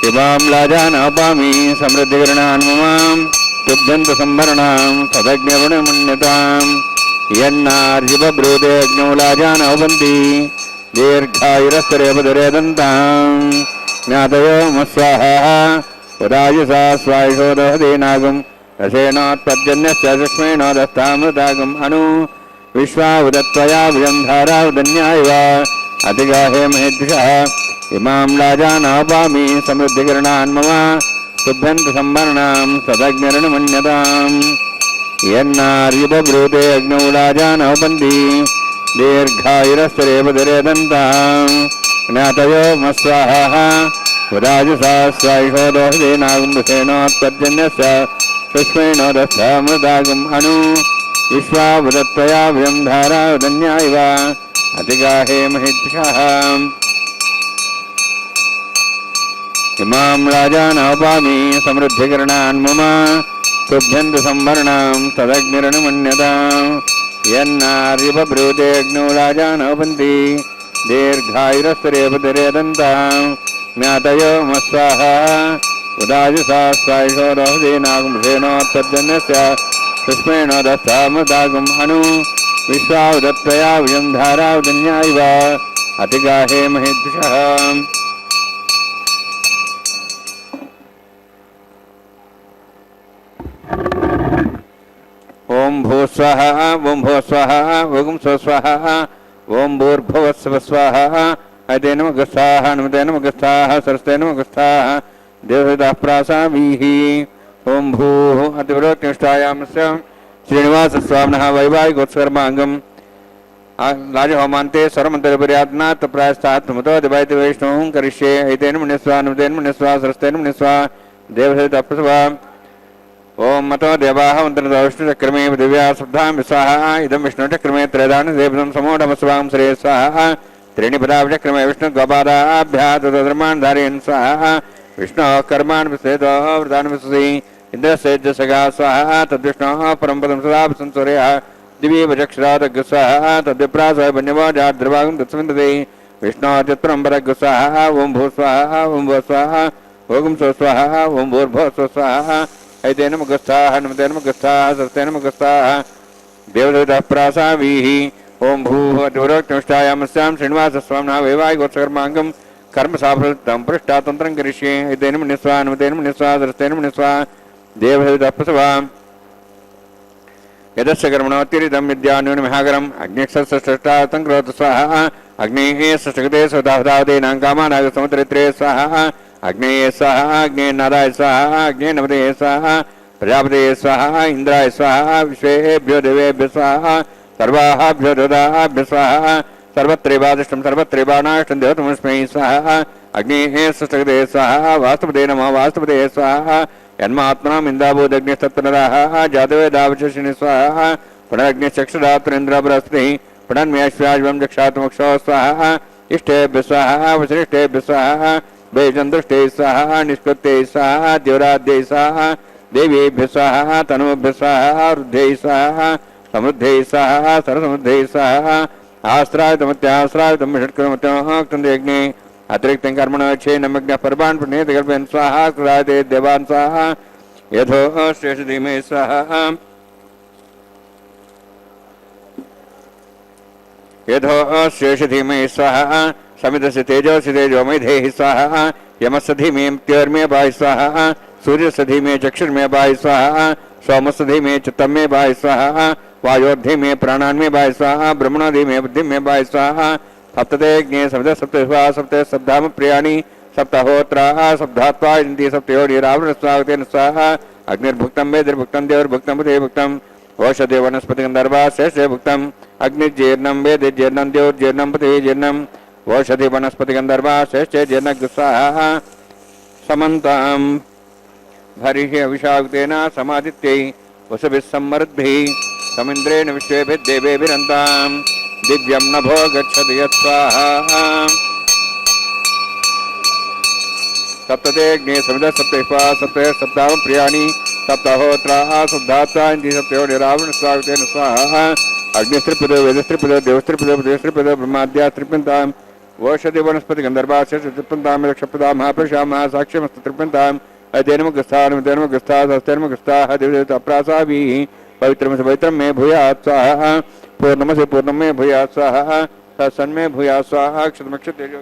ఇమాం లాజానాపామి సమృద్ధికరణాన్ మమాం తుభ్యంత సంభరణాం తదగ్నివణమన్యతాం యన్నార్జిబ్రూతే అగ్నౌ లాజానౌబంతి దీర్ఘాయురస్తరేపదరేదంతాం జ్ఞాతయో మస్వాహ ఉదాయసా స్వాయుషోదహదేనాగం రసేనోత్పర్జన్యస్య సుష్మేణోదస్తామృతాగం అను విశ్వావుదత్వయా విజం ధారా ఉదన్యాయవ అతిగాహే మహేద్విషః ఇమాం లాజానాపామి సమృద్ధికరణాన్ మమ తుభ్యంత సంభరణాం తదగ్నిరణమన్యతాం యన్నార్జిబ్రూతే అగ్నౌ లాజానౌబంతి దీర్ఘాయురస్తరేపదరేదంతాం జ్ఞాతయో మస్వాహ ఉదాయసా స్వాయుషోదహదేనాగం రసేనోత్పర్జన్యస్య సుష్మేణోదస్తామృతాగం అను విశ్వావుదత్వయా విజం ధారా ఉదన్యాయవ అతిగాహే మహేద్విషః ఇమాం లాజానాపామి సమృద్ధికరణాన్ మమ తుభ్యంత సంభరణాం తదగ్నిరణమన్యతాం యన్నార్జిబ్రూతే అగ్నౌ లాజానౌబంతి దీర్ఘాయురస్తరేపదరేదంతాం జ్ఞాతయో మస్వాహ ఉదాయసా స్వాయుషోదహదేనాగం రసేనోత్పర్జన్యస్య సుష్మేణోదస్తామృతాగం అను విశ్వావుదత్వయా విజం ధారా ఉదన్యాయవ అతిగాహే మహేద్విషః ఓం భూస్వః ఓం భూస్వః ఓం స్వస్వః ఓం భూర్భువస్వస్వః అదే నమగస్థాః అనుమతే నమగస్థాః సరస్తే నమగస్థాః దేవసేతః ప్రాసావీః ఓం భూః అతిపురోత్తమష్టాయామస్యాం శ్రీనివాసస్వామినः వైవాహికోత్సర్మాంగం राजहोमान्ते सर्वमन्त्रपर्यात्नात् प्रायस्तात्मतो दिवायति वैष्णवं करिष्ये एतेन मुनिस्वा नुदेन मुनिस्वा सरस्तेन मुनिस्वा देवसहितः प्रसवा ओम मतो देवाः मन्त्रदौष्टचक्रमे दिव्या श्रद्धां विस्वाहा इदं विष्णुचक्रमे त्रयदान देवतं समूढमस्वां श्रेय स्वाहा त्रीणि पदाचक्रमे विष्णुद्वापादाभ्यः तदधर्मान् धारयन् स्वाहा विष्णोः कर्मान् विश्वेतो वृतान् विश्वसि इन्द्रस्येजसगा स्वाहा तद्विष्णोः परं पदं सदा संसूर्यः दिव्ये वचक्षरादग् स्वाहा तद्विप्रासः वन्यवो जाद्रवागं तत्सविन्दते विष्णोः तत्परं परग् स्वाहा ओं भू स्वाहा ओं भो स्वाहा ओं सो स्वाहा ओं भूर्भुवः स्व स्वाहा ऐतेन मुखस्थाः नमतेन मुखस्थाः सरस्तेन मुखस्थाः देवदूतः प्रासावीः ओं भूः अतिवरोक्तमिष्टायामस्यां श्रीनिवासस्वामिनः वैवाहिकोत्सकर्माङ्गं कर्म साफलतं पृष्ठातन्त्रं करिष्ये ऐतेन मुनिस्वा नमतेन मुनिस्वा सरस्तेन मुनिस्वा देवदूतः प्रसवा यदस्य कर्मणोत्तिरिदं विद्यान्यूनमहागरम् अग्निक्षस्ष्टातं करोतु स्वाहा अग्नेः सष्टगते स्वदावदेनां कामानाग समुद्रत्रे स्वाहा अग्नेय स्वाहा अग्ने नाराय स्वाहा अग्ने नमते स्वाहा प्रजापते स्वाहा इंद्राय स्वाहा विश्वेभ्यो देवेभ्यो स्वाहा सर्वाभ्यो देवताभ्यो स्वाहा सर्वत्रैवादिष्टं सर्वत्रैवानाष्टं देवतमस्मै स्वाहा अग्नेः सष्टगते स्वाहा वास्तुपते नमः वास्तुपते स्वाहा यन्मात्मनाम् इन्दाभूदग्निस्तत्पुनराः जातवेदावचर्षिणि स्वाहा पुनरग्निश्चक्षुरात्रेन्द्र बृहस्पतिः पुनर्म्याश्व्याज्वं जक्षात्मक्षो स्वाहा इष्टेभ्यः स्वाहा वसिष्ठेभ्यः स्वाहा वैचन्द्रष्टे स्वाहा निष्कृत्यै स्वाहा देवराध्यै स्वाहा देवीभ्यः स्वाहा तनूभ्यः स्वाहा रुद्ध्यै स्वाहा समृद्ध्यै स्वाहा सरसमृद्ध्यै स्वाहा आस्त्रायतमत्यास्त्रायतं षट्कृतमत्योक्तं यज्ञे अतिरिक्तं कर्मणोच्छे नमग्नः पर्वान् पुण्येत कल्पयन् स्वाहा कृतायते देवान् स्वाहा यथो श्रेष्ठधीमहि स्वाहा यथो श्रेष्ठधीमहि स्वाहा समितस्य तेजोसि तेजोमयधेहि स्वाहा यमस्य धीमे मृत्योर्मे भाहि स्वाहा सूर्यस्य धीमे चक्षुर्मे भाहि स्वाहा सोमस्य धीमे चित्तमे भाहि स्वाहा वायोर्धीमे प्राणान्मे भाहि स्वाहा ब्रह्मणोधीमे बुद्धिमे भाहि स्वाहा सप्तते ज्ञे सप्त सप्तस्वा सप्त सप्ताम प्रियाणि सप्तहोत्राः सप्तात्वा इन्ति सप्तयोनिरावृण स्वागतेन स्वाहा अग्निर्भुक्तं वेदिर्भुक्तं देवर्भुक्तं बुधेर्भुक्तं औषधे वनस्पति गन्धर्वा शेषे भुक्तं अग्निजीर्णं वेदिर्जीर्णं देवर्जीर्णं पृथिवीजीर्णं औषधि वनस्पति गंधर्वा श्रेष्ठे जनक स्वाहा समन्तां हरिः अभिषाक्तेन समादित्यै वसुभिः सम्मरुद्भिः समिन्द्रेण विश्वेभिर्देवेभिरन्तां दिव्यं नभो गच्छति यत्स्वाहा सप्तते अग्ने समिधः सप्तैः सप्तैः सप्ताह प्रियाणि सप्ताहोत्राः सप्तात्वा इन्ति सप्तयोनिरावृण स्वागतेन स्वाहा अग्निस्त्रिपदो वेदस्त्रिपदो देवस्त्रिपदो बुधस्त्रिपदो ब्रह्माद्यास्त्रिपन्ताम् औषधि वनस्पति गंधर्वाश्रिपन्तां रक्षपदा महापुरुषा महासाक्ष्यमस्तु त्रिपन्ताम् अध्ययनमुखस्थाः दिव्यप्रासाभिः पवित्रमसि पवित्रं मे भूयात् स्वाहा पूर्णमसि पूर्णं मे भूयात् स्वाहा तत्सन्मे भूयात् स्वाहा क्षतमक्षतेजो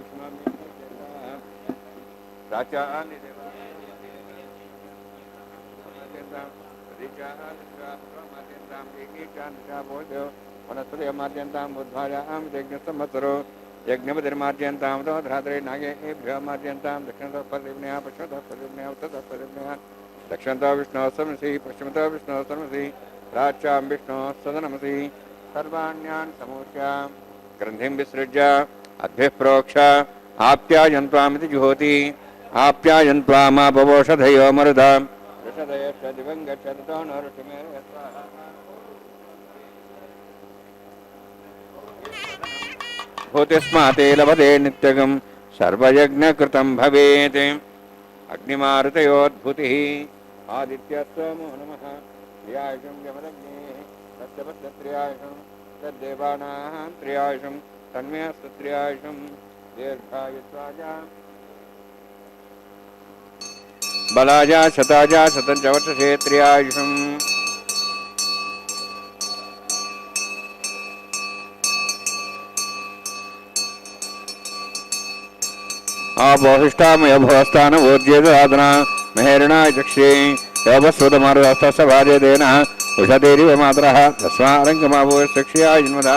यज्ञपतिर्मार्जयन्तां धात्रे नागेभ्यः मार्जयन्तां दक्षिणतः फलदेवन्याः पश्चिमतः फलदेवन्याः उत्तरतः फलदेवन्याः दक्षिणतः विष्णोः समसि पश्चिमतः विष्णोः समसि प्राच्यां विष्णोः सदनमसि सर्वाण्यान् समूच्या ग्रन्थिं विसृज्य अद्भिः प्रोक्ष आप्यायन्त्वामिति जुहोति आप्यायन्त्वामापवोषधयो मरुधा ऋषधयश्च दिवं गच्छतो न ऋषिमे स्वाहा भूतिस्माते लभते नित्यगं सर्वयज्ञकृतं भवेत् अग्निमारुतयोद्भूतिः आदित्यस्त्वमो नमः त्रियायुषं यमदग्नेः तस्य तद्देवानां त्रियायुषं तन्मयस्तु त्रियायुषं दीर्घायुष्वाजा बलाजा शताजा शतं च वर्षसे त्रियायुषम् आपोहिष्ठामय भवस्तान वोज्येदादना महेरणा चक्षे योगस्वतमारुदस्तभाजेदेन उषधेरिव मातरः तस्मारङ्गमावो चक्षया जन्मदा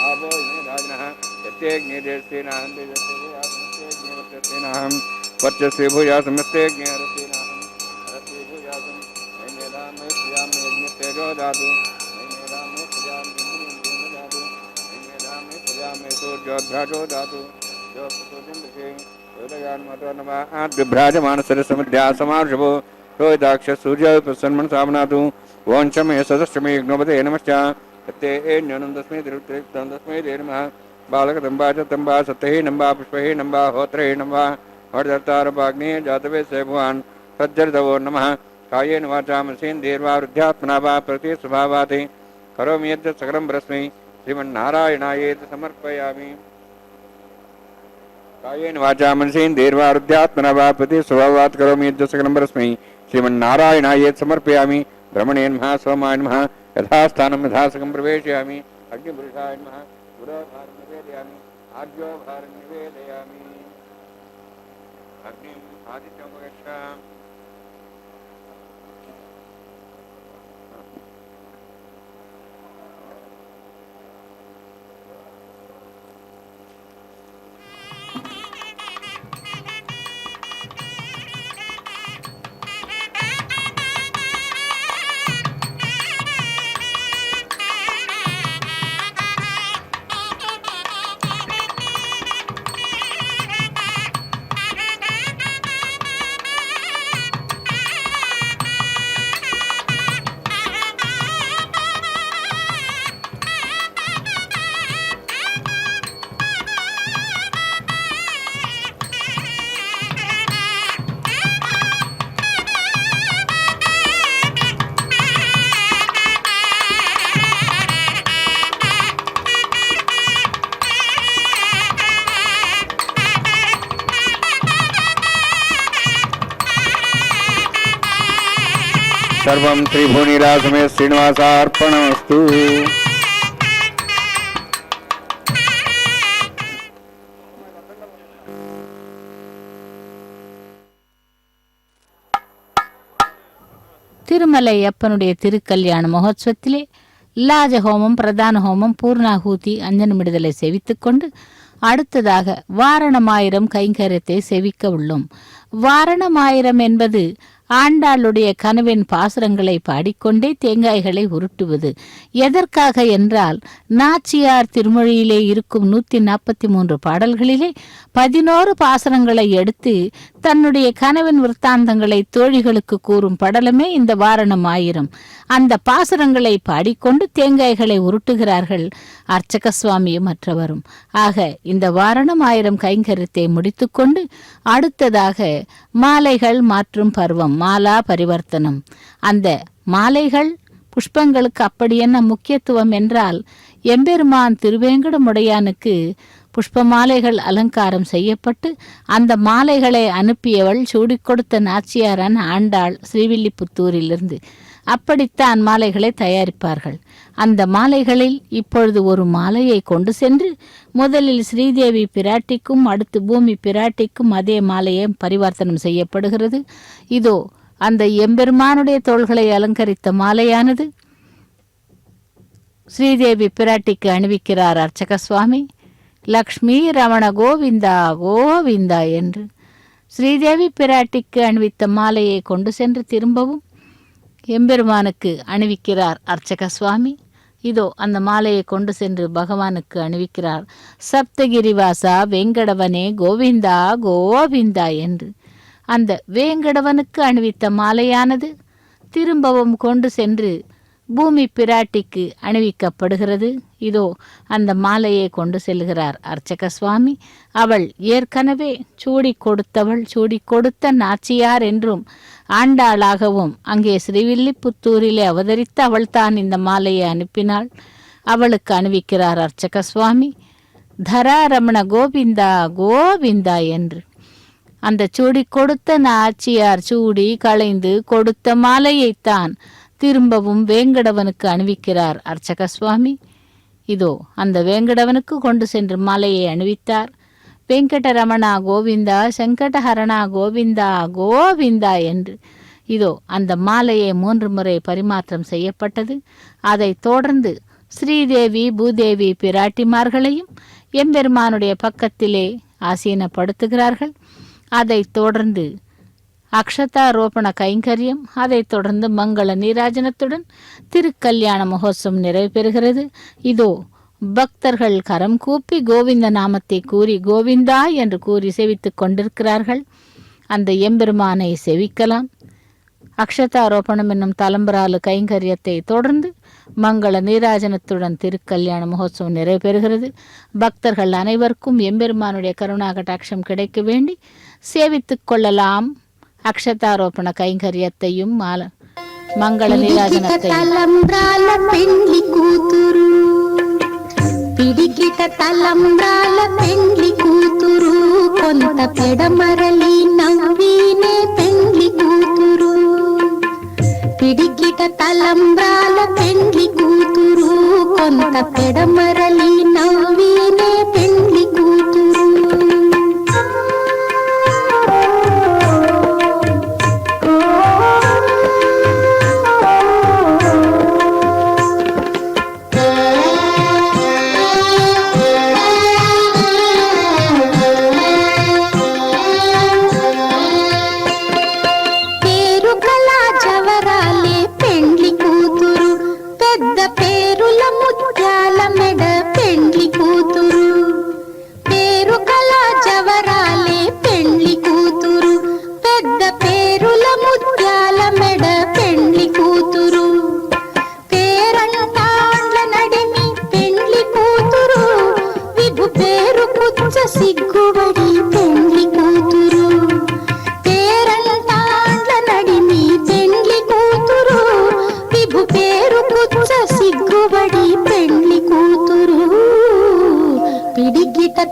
आपो राजनः यत्येज्ञेदेस्तेनाहं तेजस्तेनाहं वर्चस्वे भूया समस्ते ज्ञेरस्तेनाहं हरस्वे भूयासं नैमेधां मयस्यां यज्ञस्तेजो दातु नैमेधां मयस्यां दातु नैमेधां ज्योद्भ्राजो धातु बिभ्राजमानसरसमध्यासमार्षभो रोहिताक्ष सूर्य प्रसन्मन सामनातु वंशमे सदस्यमे यज्ञोपते नमश्च सत्ये न्यूनं तस्मै तिरुक्तं तस्मै ते नमः बालकदम्बा च तम्बा सत्यहि नम्बा पुष्पहि नम्बा होत्रहि नम्बा हरदत्तारपाग्ने जातवे से भगवान् सज्जर्दवो नमः कायेन वाचा मनसेन्द्रियर्वा वृद्ध्यात्मना वा प्रति स्वभावाति करोमि यद् सकलं परस्मै श्रीमन्नारायणायेति समर्पयामि कायेन वाचा मनसेन्द्रियर्वा वृद्ध्यात्मना वा प्रति स्वभावात् करोमि यद् सकलं परस्मै श्रीमन्नारायणायेति समर्पयामि ब्रह्मणे नमः सोमाय नमः यथास्थानं यथासकं प्रवेशयामि अग्निपुरुषाय नमः गुरोभारं निवेदयामि आज्ञोभारं निवेदयामि अग्निम् आदित्यमुपगच्छ सर्वं त्रिभुवनिरासमे श्रीनिवासार्पणमस्तु। திருமலை அப்பனுடைய திருக்கல்யாண மகோத்சவத்திலே லாஜஹோமம், பிரதான ஹோமம், பூர்ணாகூதி, அஞ்சனமிடுதலை செவித்துக் கொண்டு அடுத்ததாக வாரணமாயிரம் கைங்கரியத்தை செவிக்க உள்ளோம். வாரணமாயிரம் என்பது ஆண்டாளுடைய கனவின் பாசுரங்களை பாடிக்கொண்டே தேங்காய்களை உருட்டுவது. எதற்காக என்றால், நாச்சியார் திருமொழியிலே இருக்கும் 143 பாடல்களிலே 11 பாசுரங்களை எடுத்து தன்னுடைய கனவின் விற்த்தாந்தங்களை தோழிகளுக்கு கூறும் படலமே இந்த வாரணமாயிரம். அந்த பாசுரங்களை பாடிக்கொண்டு தேங்காய்களை உருட்டுகிறார்கள் அர்ச்சக சுவாமியும் மற்றவரும். ஆக இந்த வாரணமாயிரம் கைங்கரியத்தை முடித்துக்கொண்டு அடுத்ததாக மாலைகள் மாற்றும் பருவம், மாலா பரிவர்த்தனம். அந்த மாலைகள் புஷ்பங்களுக்கு அப்படி என்ன முக்கியத்துவம் என்றால், எம்பெருமான் திருவேங்கடமுடையானுக்கு புஷ்ப மாலைகள் அலங்காரம் செய்யப்பட்டு அந்த மாலைகளை அனுப்பியவள் சூடிக் கொடுத்த நாச்சியாரான் ஆண்டாள் ஸ்ரீவில்லிபுத்தூரிலிருந்து. அப்படித்தான் மாலைகளை தயாரிப்பார்கள். அந்த மாலைகளில் இப்பொழுது ஒரு மாலையை கொண்டு சென்று முதலில் ஸ்ரீதேவி பிராட்டிக்கும் அடுத்து பூமி பிராட்டிக்கும் அதே மாலையை பரிவர்த்தனம் செய்யப்படுகிறது. இதோ அந்த எம்பெருமானுடைய தோள்களை அலங்கரித்த மாலையானது ஸ்ரீதேவி பிராட்டிக்கு அணிவிக்கிறார் அர்ச்சக சுவாமி. லக்ஷ்மி ரமண கோவிந்தா கோவிந்தா என்று ஸ்ரீதேவி பிராட்டிக்கு அணிவித்த மாலையை கொண்டு சென்று திரும்பவும் எம்பெருமானுக்கு அணிவிக்கிறார் அர்ச்சக சுவாமி. இதோ அந்த மாலையை கொண்டு சென்று பகவானுக்கு அணிவிக்கிறார். சப்தகிரிவாசா வேங்கடவனே கோவிந்தா கோவிந்தா என்று அந்த வேங்கடவனுக்கு அணிவித்த மாலையானது திரும்பவும் கொண்டு சென்று பூமி பிராட்டிக்கு அணிவிக்கப்படுகிறது. இதோ அந்த மாலையை கொண்டு செல்கிறார் அர்ச்சக சுவாமி. அவள் ஏற்கனவே சூடி கொடுத்தவள், சூடி கொடுத்த நாச்சியார் என்றும் ஆண்டாளாகவும் அங்கே ஸ்ரீவில்லிபுத்தூரிலே அவதரித்து அவள் தான் இந்த மாலையை அனுப்பினாள். அவளுக்கு அணிவிக்கிறார் அர்ச்சக சுவாமி. தராரமண கோவிந்தா கோவிந்தா என்று அந்த சூடி கொடுத்த நாச்சியார் சூடி களைந்து கொடுத்த மாலையைத்தான் திரும்பவும் வேங்கடவனுக்கு அணிவிக்கிறார் அர்ச்சக சுவாமி. இதோ அந்த வேங்கடவனுக்கு கொண்டு சென்று மாலையை அணிவித்தார். வெங்கடரமணா கோவிந்தா சங்கடஹரணா கோவிந்தா கோவிந்தா என்று இதோ அந்த மாலையை 3 முறை பரிமாற்றம் செய்யப்பட்டது. அதை தொடர்ந்து ஸ்ரீதேவி பூதேவி பிராட்டிமார்களையும் எம்பெருமானுடைய பக்கத்திலே ஆசீனப்படுத்துகிறார்கள். அதை தொடர்ந்து அக்ஷதாரோபண கைங்கரியம், அதை தொடர்ந்து மங்கள நீராஜனத்துடன் திருக்கல்யாண மகோத்சவம் நிறைவு பெறுகிறது. இதோ பக்தர்கள் கரம் கூப்பி கோவிந்த நாமத்தை கூறி கோவிந்தா என்று கூறி செவித்துக் கொண்டிருக்கிறார்கள். அந்த எம்பெருமானை செவிக்கலாம். அக்ஷதாரோபணம் என்னும் தலம்பராலு கைங்கரியத்தை தொடர்ந்து மங்கள நீராஜனத்துடன் திருக்கல்யாண மகோத்சவம் நிறைவேறுகிறது. பக்தர்கள் அனைவருக்கும் எம்பெருமானுடைய கருணா கடாட்சம் கிடைக்க வேண்டி சேவித்துக் கொள்ளலாம். அக்ஷதாரோபண கைங்கரியத்தையும் మంగళ తలంబ్రాల పెండ్లి కూతురు పిడికిట తలంబ్రాల పెండ్లి కూతురు కొంత పెడమరలి నవ్వినే పెండ్లి కూతురు పిడికిట తలంబ్రాల పెండ్లి కూతురు కొంత పెడమరలి నవ్వినే పెండ్లి కూతురు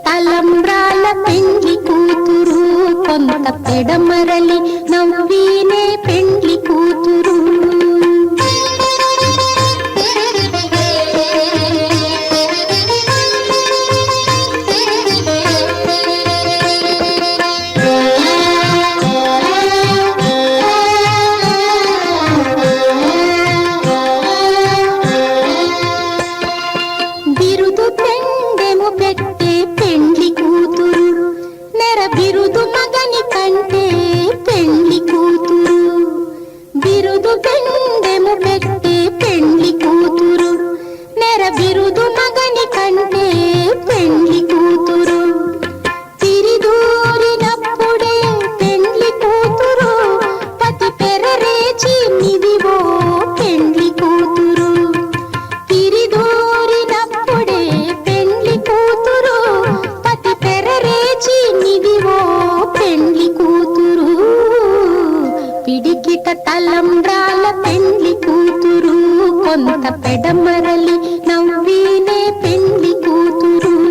తలంబ్రాల పెండ్లి కూతురు కొంత పెడమరలి నవ్వినే పెండ్లి కూతురు తలంబ్రాల పెండ్లి కూతురు కొంత పెడమరలి నవ్వినే పెండ్లి కూతురు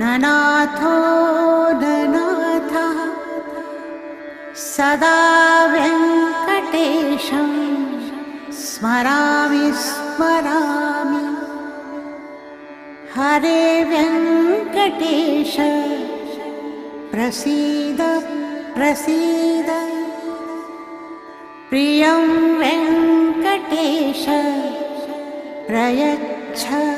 ननाथो ननाथः सदा वेङ्कटेशं स्मरामि स्मरामि हरे वेङ्कटेश प्रसीद प्रसीद प्रियं वेङ्कटेश प्रयच्छ